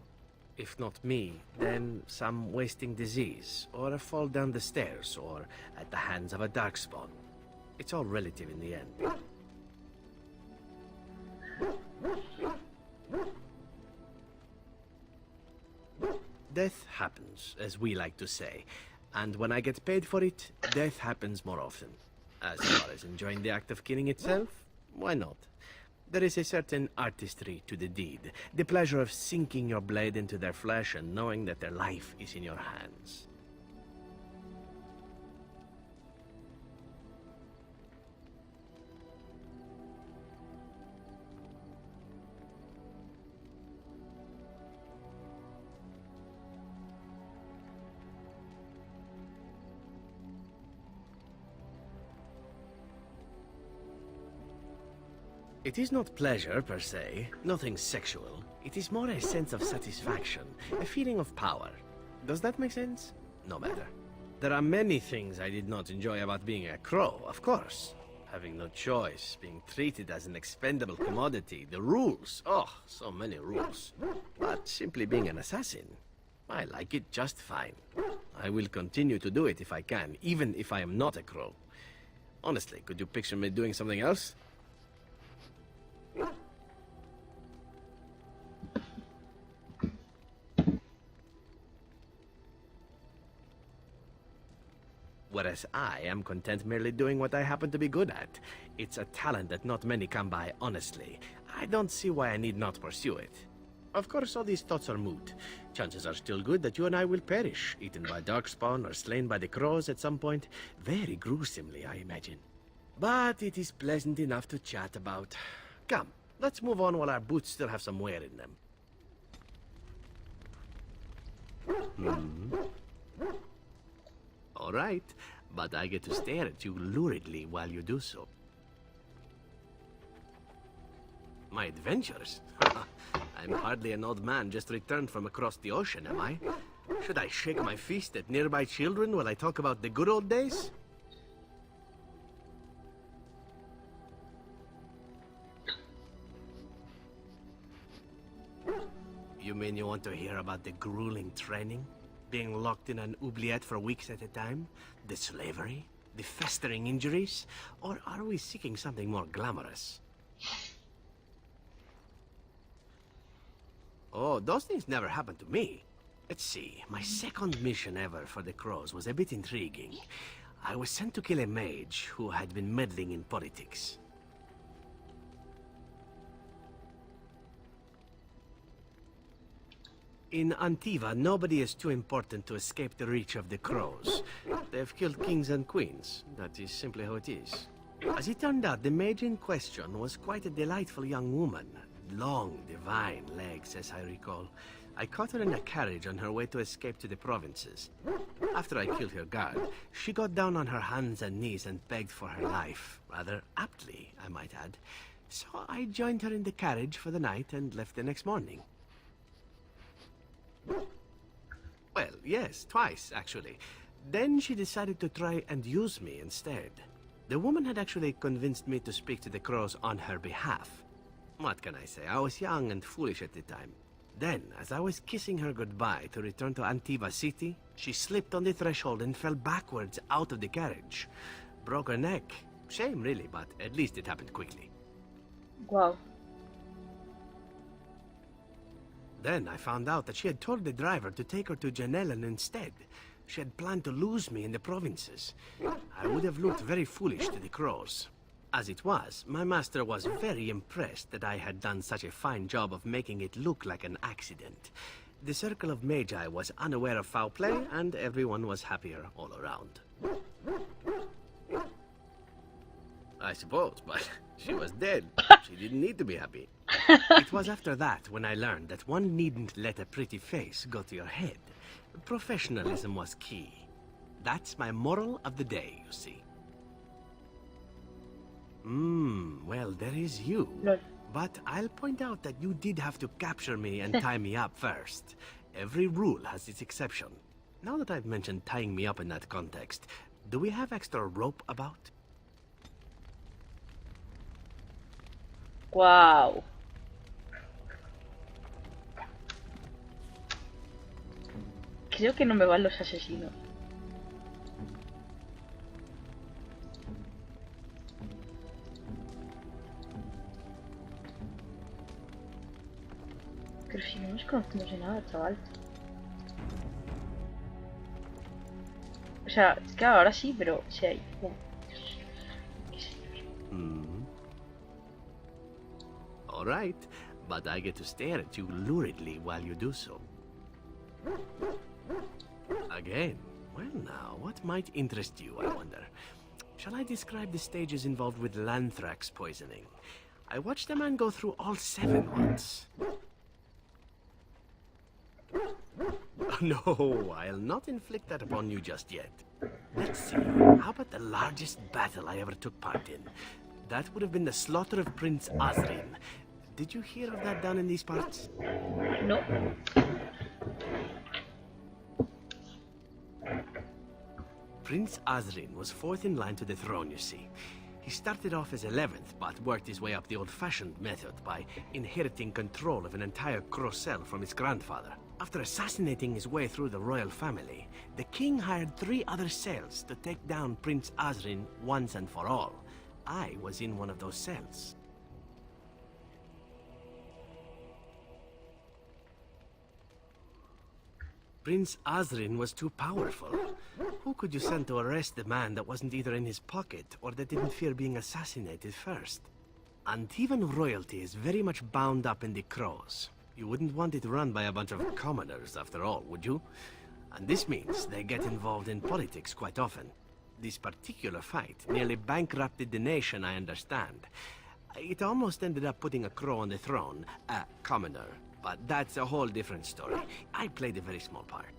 If not me, then some wasting disease, or a fall down the stairs, or at the hands of a darkspawn. It's all relative in the end. Death happens, as we like to say, and when I get paid for it, death happens more often. As far as enjoying the act of killing itself, why not? There is a certain artistry to the deed, the pleasure of sinking your blade into their flesh and knowing that their life is in your hands. It is not pleasure per se, nothing sexual. It is more a sense of satisfaction, a feeling of power. Does that make sense? No matter. There are many things I did not enjoy about being a crow, of course. Having no choice, being treated as an expendable commodity, the rules. Oh, so many rules. But simply being an assassin, I like it just fine. I will continue to do it if I can, even if I am not a crow. Honestly, could you picture me doing something else? Whereas I am content merely doing what I happen to be good at. It's a talent that not many come by honestly. I don't see why I need not pursue it. Of course, all these thoughts are moot. Chances are still good that you and I will perish, eaten by darkspawn or slain by the crows at some point. Very gruesomely, I imagine. But it is pleasant enough to chat about. Come, let's move on while our boots still have some wear in them. All right, but I get to stare at you luridly while you do so. My adventures? I'm hardly an old man just returned from across the ocean, am I? Should I shake my fist at nearby children while I talk about the good old days? You mean you want to hear about the grueling training? Being locked in an oubliette for weeks at a time? The slavery? The festering injuries? Or are we seeking something more glamorous? Oh, those things never happened to me. Let's see, my second mission ever for the Crows was a bit intriguing. I was sent to kill a mage who had been meddling in politics. In Antiva, nobody is too important to escape the reach of the Crows. They've killed kings and queens. That is simply how it is. As it turned out, the mage in question was quite a delightful young woman. Long, divine legs, as I recall. I caught her in a carriage on her way to escape to the provinces. After I killed her guard, she got down on her hands and knees and begged for her life. Rather aptly, I might add. So I joined her in the carriage for the night and left the next morning. Well, yes, twice, actually. Then she decided to try and use me instead. The woman had actually convinced me to speak to the Crows on her behalf. What can I say? I was young and foolish at the time. Then, as I was kissing her goodbye to return to Antiva City, she slipped on the threshold and fell backwards out of the carriage. Broke her neck. Shame, really, but at least it happened quickly. Wow. Then I found out that she had told the driver to take her to Janellen instead. She had planned to lose me in the provinces. I would have looked very foolish to the Crows. As it was, my master was very impressed that I had done such a fine job of making it look like an accident. The circle of Magi was unaware of foul play, and everyone was happier all around. I suppose, but she was dead. She didn't need to be happy. It was after that when I learned that one needn't let a pretty face go to your head. Professionalism was key. That's my moral of the day, you see. Well, there is you. No. But I'll point out that you did have to capture me and tie me up first. Every rule has its exception. Now that I've mentioned tying me up in that context, do we have extra rope about? Wow. Creo que no me van los asesinos. Pero si no nos conocemos de nada, chaval. O sea, claro, ahora sí, pero sí hay. All right, but I get to stare at you luridly while you do so. Again, well now, what might interest you, I wonder? Shall I describe the stages involved with Lanthrax poisoning? I watched a man go through all 7 once. No, I'll not inflict that upon you just yet. Let's see, how about the largest battle I ever took part in? That would have been the slaughter of Prince Azrin. Did you hear of that down in these parts? No. Prince Azrin was fourth in line to the throne, you see. He started off as 11th, but worked his way up the old-fashioned method by inheriting control of an entire Crocel from his grandfather. After assassinating his way through the royal family, the king hired 3 other cells to take down Prince Azrin once and for all. I was in one of those cells. Prince Azrin was too powerful. Who could you send to arrest the man that wasn't either in his pocket or that didn't fear being assassinated first? Antivan royalty is very much bound up in the Crows. You wouldn't want it run by a bunch of commoners, after all, would you? And this means they get involved in politics quite often. This particular fight nearly bankrupted the nation, I understand. It almost ended up putting a Crow on the throne, a commoner. But that's a whole different story. I played a very small part.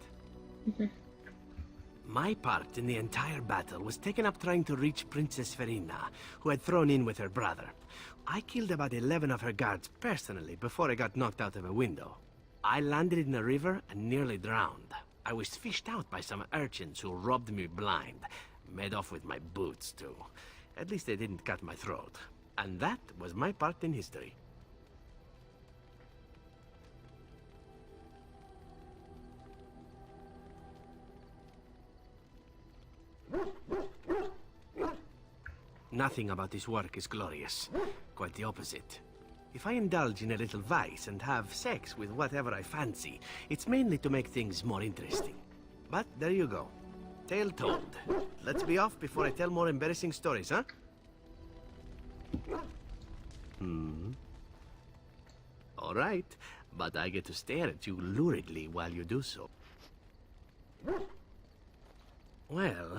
My part in the entire battle was taken up trying to reach Princess Verina, who had thrown in with her brother. I killed about 11 of her guards personally before I got knocked out of a window. I landed in a river and nearly drowned. I was fished out by some urchins who robbed me blind. Made off with my boots, too. At least they didn't cut my throat. And that was my part in history. Nothing about this work is glorious. Quite the opposite. If I indulge in a little vice and have sex with whatever I fancy, it's mainly to make things more interesting. But there you go. Tale told. Let's be off before I tell more embarrassing stories, huh? All right, but I get to stare at you luridly while you do so. Well,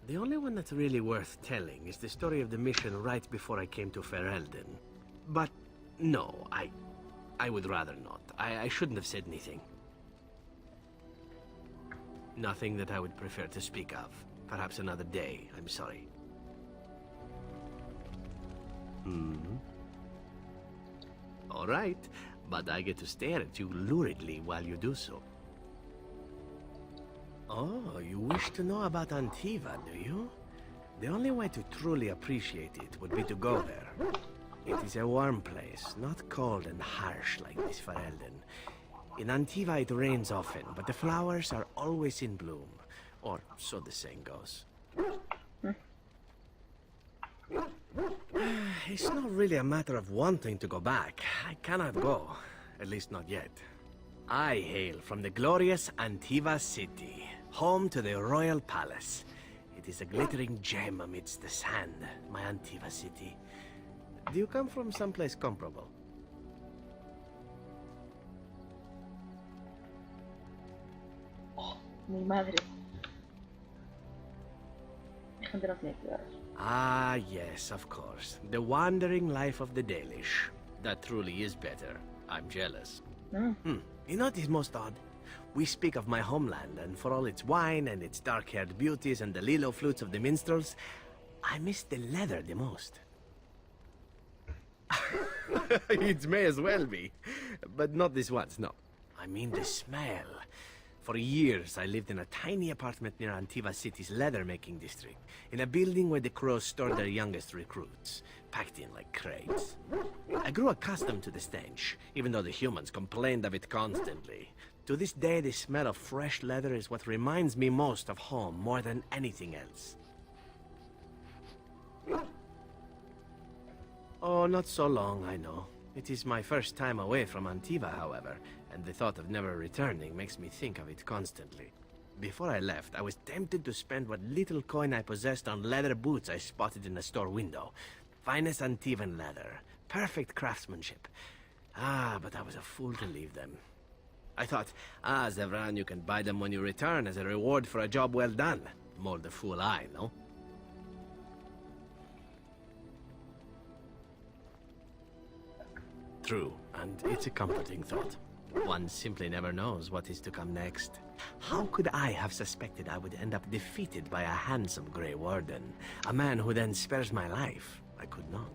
the only one that's really worth telling is the story of the mission right before I came to Ferelden. But no, I would rather not. I shouldn't have said anything. Nothing that I would prefer to speak of. Perhaps another day, I'm sorry. All right, but I get to stare at you luridly while you do so. Oh, you wish to know about Antiva, do you? The only way to truly appreciate it would be to go there. It is a warm place, not cold and harsh like this Ferelden. In Antiva it rains often, but the flowers are always in bloom. Or so the saying goes. It's not really a matter of wanting to go back. I cannot go. At least not yet. I hail from the glorious Antiva city, home to the royal palace. It is a glittering gem amidst the sand, my Antiva city. Do you come from someplace comparable? Mi madre. La gente no tiene cuidado. Ah, yes, of course. The wandering life of the Dalish. That truly is better. I'm jealous. You know what is most odd? We speak of my homeland, and for all its wine and its dark-haired beauties and the lilo flutes of the minstrels, I miss the leather the most. It may as well be. But not this once, no. I mean the smell. For years, I lived in a tiny apartment near Antiva City's leather-making district, in a building where the crows stored their youngest recruits, packed in like crates. I grew accustomed to the stench, even though the humans complained of it constantly. To this day, the smell of fresh leather is what reminds me most of home more than anything else. Oh, not so long, I know. It is my first time away from Antiva, however, and the thought of never returning makes me think of it constantly. Before I left, I was tempted to spend what little coin I possessed on leather boots I spotted in a store window. Finest Antivan leather, perfect craftsmanship. Ah, but I was a fool to leave them. I thought, Zevran, you can buy them when you return as a reward for a job well done. More the fool I, no? True, and it's a comforting thought. One simply never knows what is to come next. How could I have suspected I would end up defeated by a handsome Grey Warden? A man who then spares my life. I could not.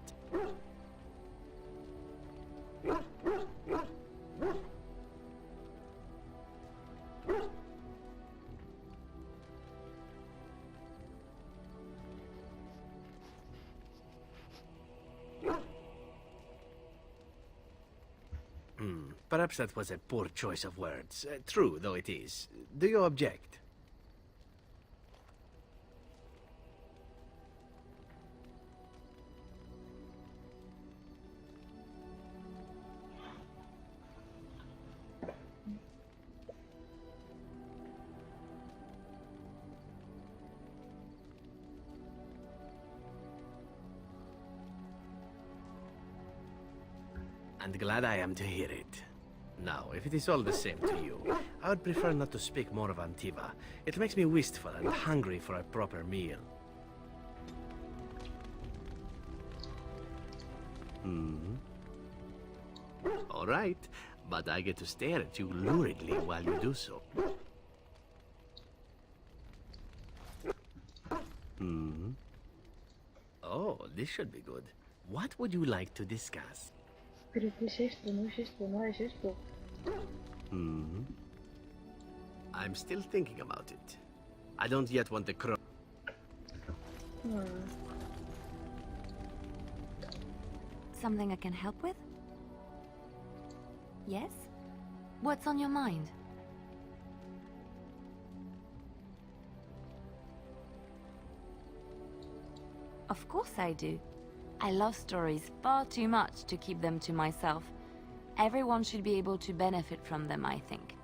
Perhaps that was a poor choice of words. True, though it is. Do you object? And glad I am to hear it. Now, if it is all the same to you, I would prefer not to speak more of Antiva. It makes me wistful and hungry for a proper meal. All right, but I get to stare at you luridly while you do so. Oh, this should be good. What would you like to discuss? Pero ¿qué es esto? No es esto, no es esto. I'm still thinking about it. I don't yet want the crow. Something I can help with? Yes? What's on your mind? Of course I do. I love stories far too much to keep them to myself. Everyone should be able to benefit from them, I think.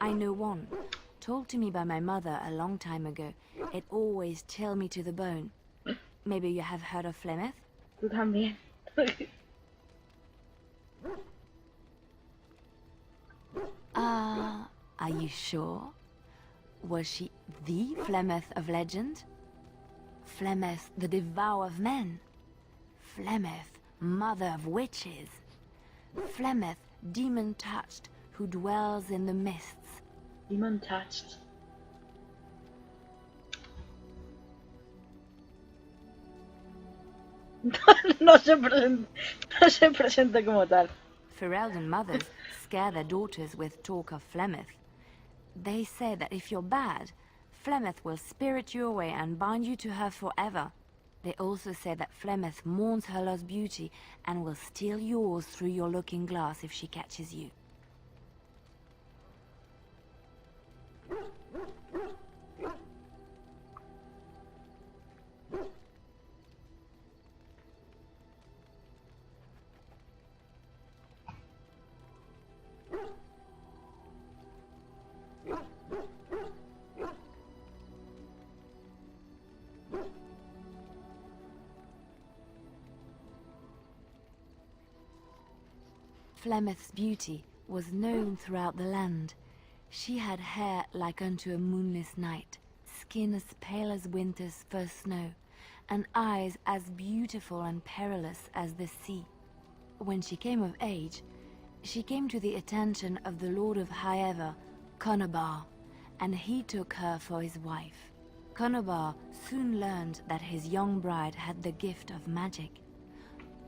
I know one, told to me by my mother a long time ago. It always chilled me to the bone. Maybe you have heard of Flemeth? Tú también. Are you sure? Was she the Flemeth of legend? Flemeth, the devourer of men? Flemeth, mother of witches? Flemeth, demon-touched, who dwells in the mists? Demon-touched. No se presenta como tal. Ferelden mothers scare their daughters with talk of Flemeth. They say that if you're bad, Flemeth will spirit you away and bind you to her forever. They also say that Flemeth mourns her lost beauty and will steal yours through your looking glass if she catches you. Flemeth's beauty was known throughout the land. She had hair like unto a moonless night, skin as pale as winter's first snow, and eyes as beautiful and perilous as the sea. When she came of age, she came to the attention of the Lord of Highever, Conobar, and he took her for his wife. Conobar soon learned that his young bride had the gift of magic.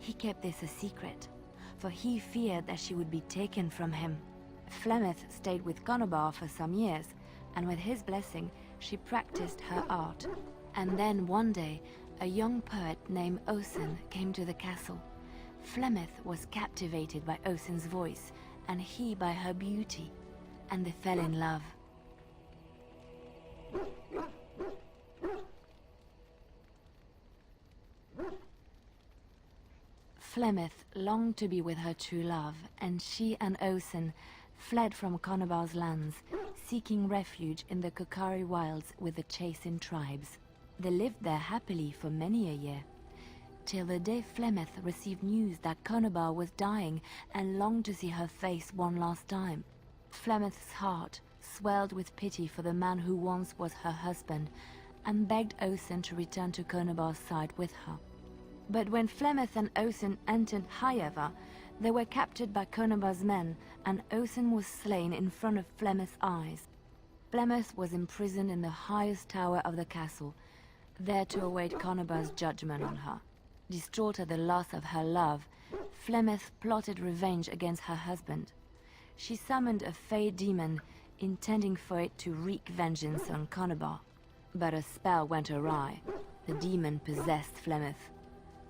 He kept this a secret, for he feared that she would be taken from him. Flemeth stayed with Conobar for some years, and with his blessing, she practiced her art. And then one day, a young poet named Osen came to the castle. Flemeth was captivated by Osen's voice, and he by her beauty, and they fell in love. Flemeth longed to be with her true love, and she and Osen fled from Conobar's lands, seeking refuge in the Kokari wilds with the Chasing tribes. They lived there happily for many a year, till the day Flemeth received news that Conobar was dying and longed to see her face one last time. Flemeth's heart swelled with pity for the man who once was her husband, and begged Osen to return to Conobar's side with her. But when Flemeth and Osen entered Highever, they were captured by Conobar's men, and Osen was slain in front of Flemeth's eyes. Flemeth was imprisoned in the highest tower of the castle, there to await Conobar's judgment on her. Distraught at the loss of her love, Flemeth plotted revenge against her husband. She summoned a fey demon, intending for it to wreak vengeance on Conobar. But a spell went awry. The demon possessed Flemeth.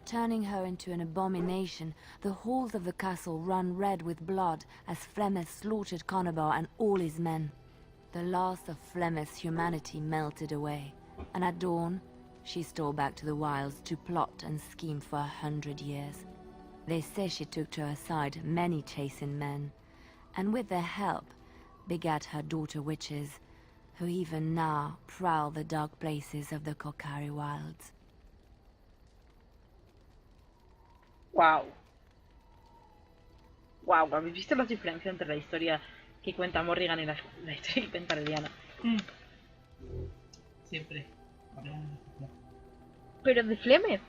Turning her into an abomination, the halls of the castle ran red with blood as Flemeth slaughtered Conobar and all his men. The last of Flemeth's humanity melted away, and at dawn, she stole back to the wilds to plot and scheme for 100 years. They say she took to her side many chastened men, and with their help, begat her daughter witches, who even now prowl the dark places of the Kokari wilds. Wow. Wow, ¿habéis visto las diferencias entre la historia que cuenta Morrigan y la historia que cuenta Liliana? Siempre. Pero de Flemeth.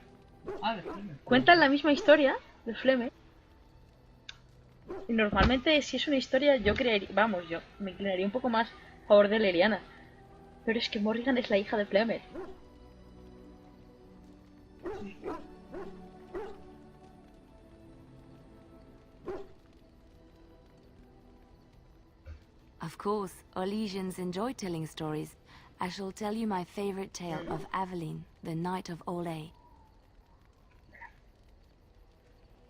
Ah, de Flemeth. Cuentan la misma historia de Flemeth. Y normalmente si es una historia yo creería, vamos, yo me inclinaría un poco más a favor de Liliana. Pero es que Morrigan es la hija de Flemeth. Sí. Of course, Orlesians enjoy telling stories. I shall tell you my favorite tale of Aveline, the Knight of Olay.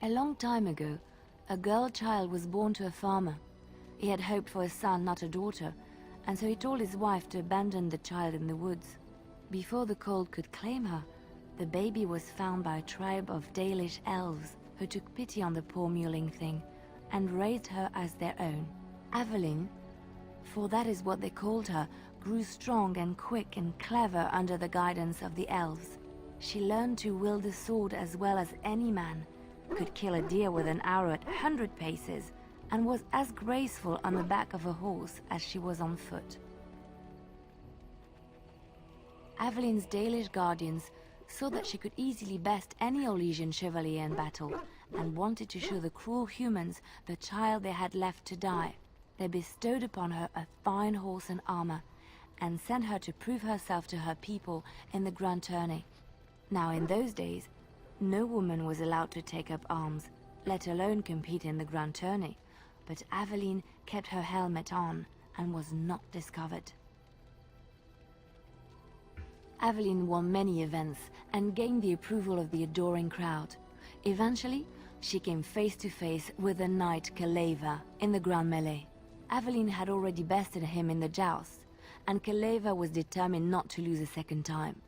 A long time ago, a girl child was born to a farmer. He had hoped for a son, not a daughter, and so he told his wife to abandon the child in the woods. Before the cold could claim her, the baby was found by a tribe of Dalish elves who took pity on the poor mewling thing and raised her as their own. Aveline, for that is what they called her, grew strong and quick and clever under the guidance of the elves. She learned to wield the sword as well as any man, could kill a deer with an arrow at 100 paces, and was as graceful on the back of a horse as she was on foot. Aveline's Dalish guardians saw that she could easily best any Orlesian chevalier in battle, and wanted to show the cruel humans the child they had left to die. They bestowed upon her a fine horse and armor, and sent her to prove herself to her people in the grand tourney. Now in those days, no woman was allowed to take up arms, let alone compete in the grand tourney, but Aveline kept her helmet on and was not discovered. Aveline won many events and gained the approval of the adoring crowd. Eventually, she came face to face with the knight Kaleva in the grand melee. Aveline had already bested him in the joust, and Kaleva was determined not to lose a second time.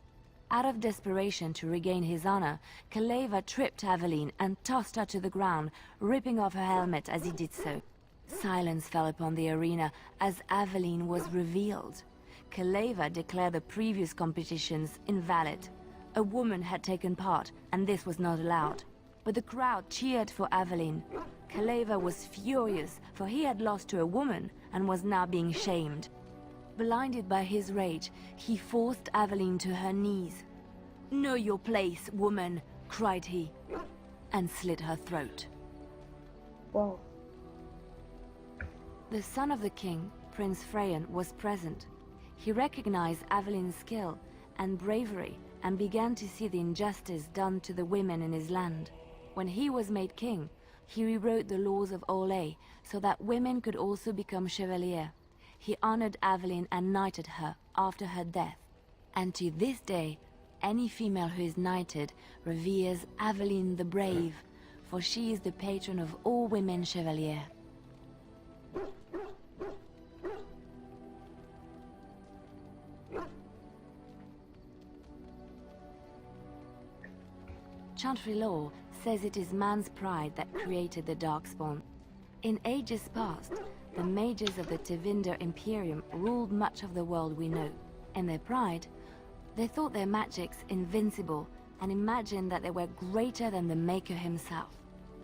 Out of desperation to regain his honor, Kaleva tripped Aveline and tossed her to the ground, ripping off her helmet as he did so. Silence fell upon the arena as Aveline was revealed. Kaleva declared the previous competitions invalid. A woman had taken part, and this was not allowed. But the crowd cheered for Aveline. Kaleva was furious, for he had lost to a woman and was now being shamed. Blinded by his rage, he forced Aveline to her knees. "Know your place, woman," cried he, and slit her throat. Wow. The son of the king, Prince Freyan, was present. He recognized Aveline's skill and bravery and began to see the injustice done to the women in his land. When he was made king, he rewrote the laws of Olay so that women could also become chevalier. He honored Aveline and knighted her after her death. And to this day, any female who is knighted reveres Aveline the Brave, for she is the patron of all women chevalier. Chantry law says it is man's pride that created the Darkspawn. In ages past, the mages of the Tevinder Imperium ruled much of the world we know. In their pride, they thought their magics invincible and imagined that they were greater than the Maker himself.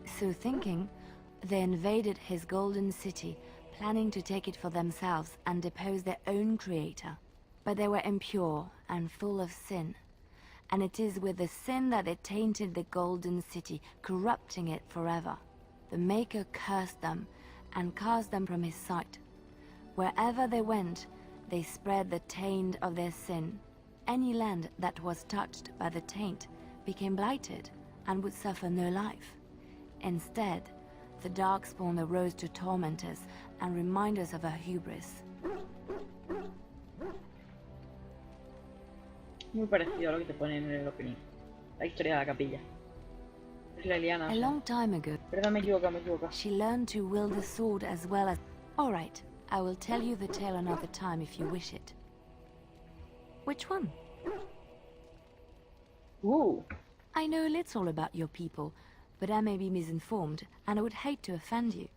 So thinking, they invaded his golden city, planning to take it for themselves and depose their own creator. But they were impure and full of sin. And it is with the sin that they tainted the golden city, corrupting it forever. The Maker cursed them and cast them from his sight. Wherever they went, they spread the taint of their sin. Any land that was touched by the taint became blighted and would suffer no life. Instead, the Darkspawn arose to torment us and remind us of our hubris. Muy parecido a lo que te ponen en el opening. La historia de la capilla. Es la liana. A long time ago, Perdón, me equivoco. she learned to wield the sword as well as... Alright, I will tell you the tale another time if you wish it. Which one? I know little about your people, but I may be misinformed, and I would hate to offend you.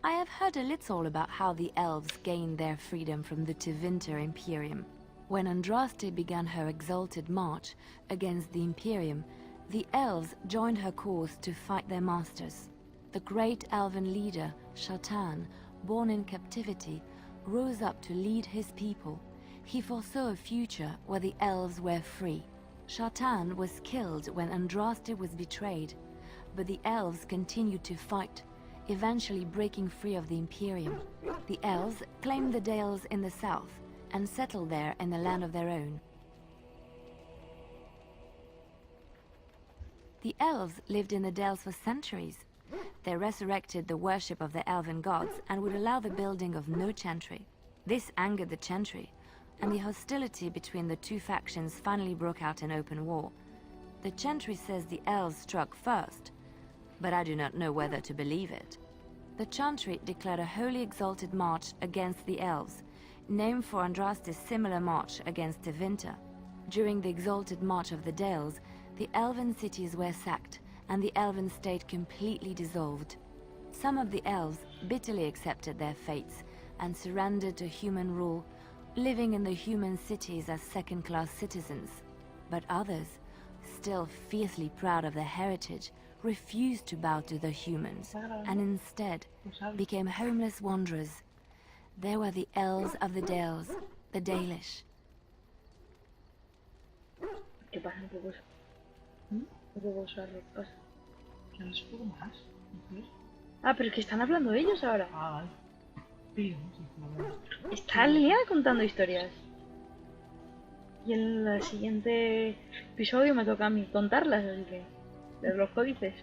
I have heard a little about how the elves gained their freedom from the Tevinter Imperium. When Andraste began her exalted march against the Imperium, the elves joined her cause to fight their masters. The great elven leader, Shatan, born in captivity, rose up to lead his people. He foresaw a future where the elves were free. Shatan was killed when Andraste was betrayed, but the elves continued to fight, eventually breaking free of the Imperium. The elves claimed the Dales in the south and settled there in a land of their own. The elves lived in the Dales for centuries. They resurrected the worship of the elven gods and would allow the building of no chantry. This angered the chantry, and the hostility between the two factions finally broke out in open war. The chantry says the elves struck first, but I do not know whether to believe it. The chantry declared a wholly exalted march against the elves, named for Andraste's similar march against Tevinter. During the exalted march of the Dales, the elven cities were sacked, and the elven state completely dissolved. Some of the elves bitterly accepted their fates and surrendered to human rule, living in the human cities as second-class citizens. But others, still fiercely proud of their heritage, refused to bow to the humans, and instead became homeless wanderers. They were the elves of the Dales, the Dalish. ¿Qué pasa? ¿Qué puedo usar? ¿Qué puedo usar? ¿Qué pasa? ¿Qué no es poco más? ¿Entonces? Ah, pero es que están hablando ellos ahora. Ah, vale. Pido, sí, vale. Está liada contando historias. Y en el siguiente episodio me toca a mí contarlas, así que... leer los códices.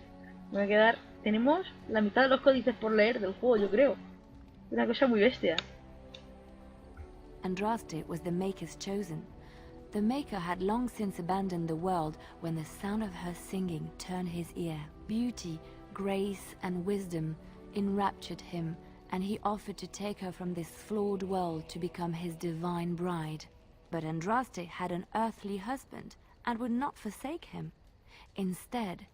Me voy a quedar... Tenemos la mitad de los códices por leer del juego, yo creo. Una cosa muy bestia. Andraste was the Maker's chosen. The Maker had long since abandoned the world when the sound of her singing turned his ear. Beauty, grace, and wisdom enraptured him, and he offered to take her from this flawed world to become his divine bride. But Andraste had an earthly husband and would not forsake him. Instead,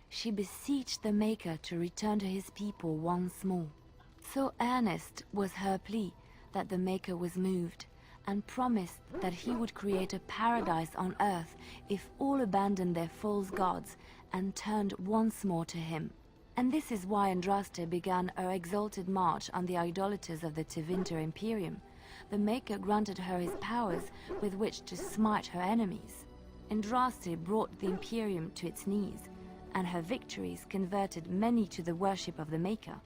she beseeched the Maker to return to his people once more. So earnest was her plea that the Maker was moved, and promised that he would create a paradise on earth if all abandoned their false gods and turned once more to him. And this is why Andraste began her exalted march on the idolaters of the Tevinter Imperium. The Maker granted her his powers with which to smite her enemies. Andraste brought the Imperium to its knees, and her victories converted many to the worship of the Maker.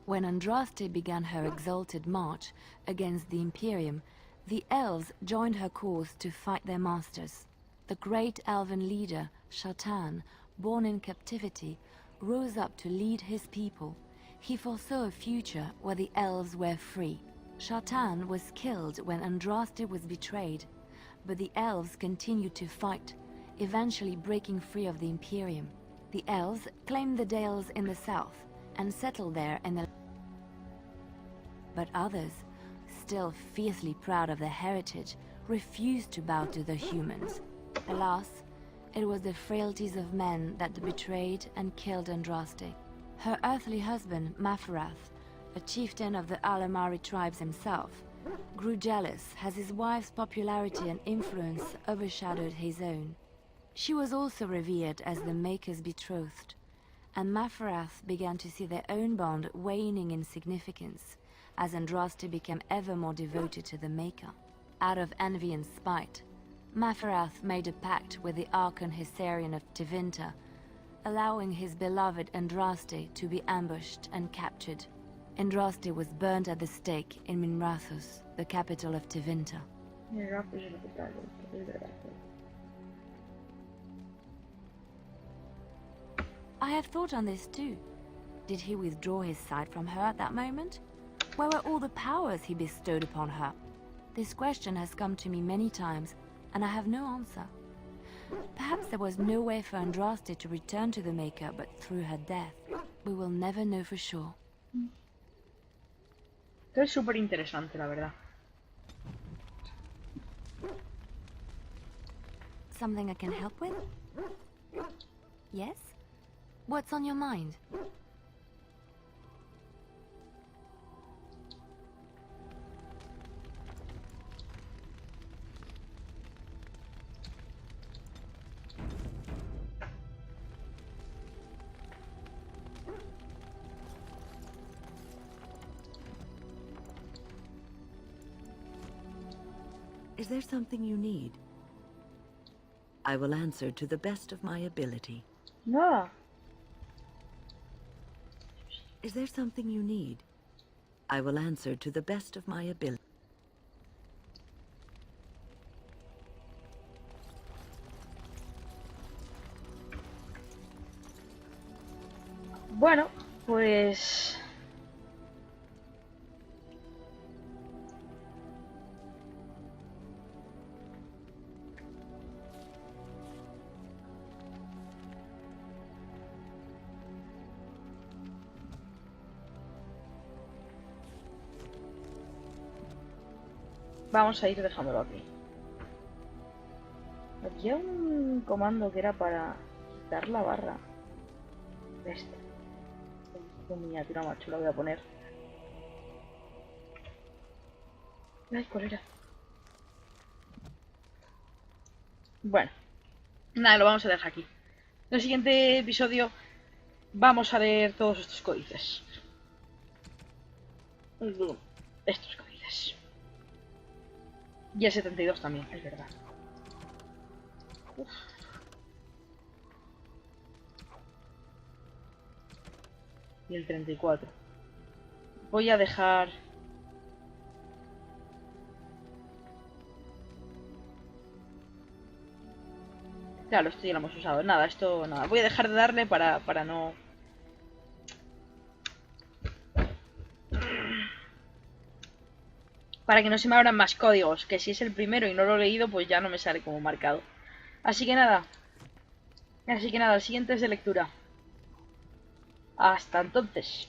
When Andraste began her exalted march against the Imperium, the elves joined her cause to fight their masters. The great elven leader, Shatan, born in captivity, rose up to lead his people. He foresaw a future where the elves were free. Shatan was killed when Andraste was betrayed, but the elves continued to fight, eventually breaking free of the Imperium. The elves claimed the Dales in the south and settled there in the... But others, still fiercely proud of their heritage, refused to bow to the humans. Alas, it was the frailties of men that betrayed and killed Andraste. Her earthly husband, Maferath, a chieftain of the Alamari tribes himself, grew jealous as his wife's popularity and influence overshadowed his own. She was also revered as the Maker's betrothed, and Maferath began to see their own bond waning in significance as Andraste became ever more devoted to the Maker. Out of envy and spite, Maferath made a pact with the Archon Hysarian of Tevinter, allowing his beloved Andraste to be ambushed and captured. Andraste was burned at the stake in Minrathos, the capital of Tevinter. I have thought on this too. Did he withdraw his sight from her at that moment? Where were all the powers he bestowed upon her? This question has come to me many times, and I have no answer. Perhaps there was no way for Andraste to return to the Maker but through her death. We will never know for sure. Esto es súper interesante, la verdad. Something I can help with? Yes? What's on your mind? Is there something you need? I will answer to the best of my ability. Nada. Is there something you need? I will answer to the best of my ability. Bueno, pues... vamos a ir dejándolo aquí. Aquí hay un comando que era para quitar la barra. Este. Con miniatura, macho, la voy a poner. Ay, ¿cuál era? Bueno. Nada, lo vamos a dejar aquí. En el siguiente episodio vamos a leer todos estos códices. Estos códices. Y el 72 también, es verdad. Uf. Y el 34. Voy a dejar... Claro, esto ya lo hemos usado. Nada, esto nada. Voy a dejar de darle para no... Para que no se me abran más códigos. Que si es el primero y no lo he leído, pues ya no me sale como marcado. Así que nada, el siguiente es de lectura. Hasta entonces.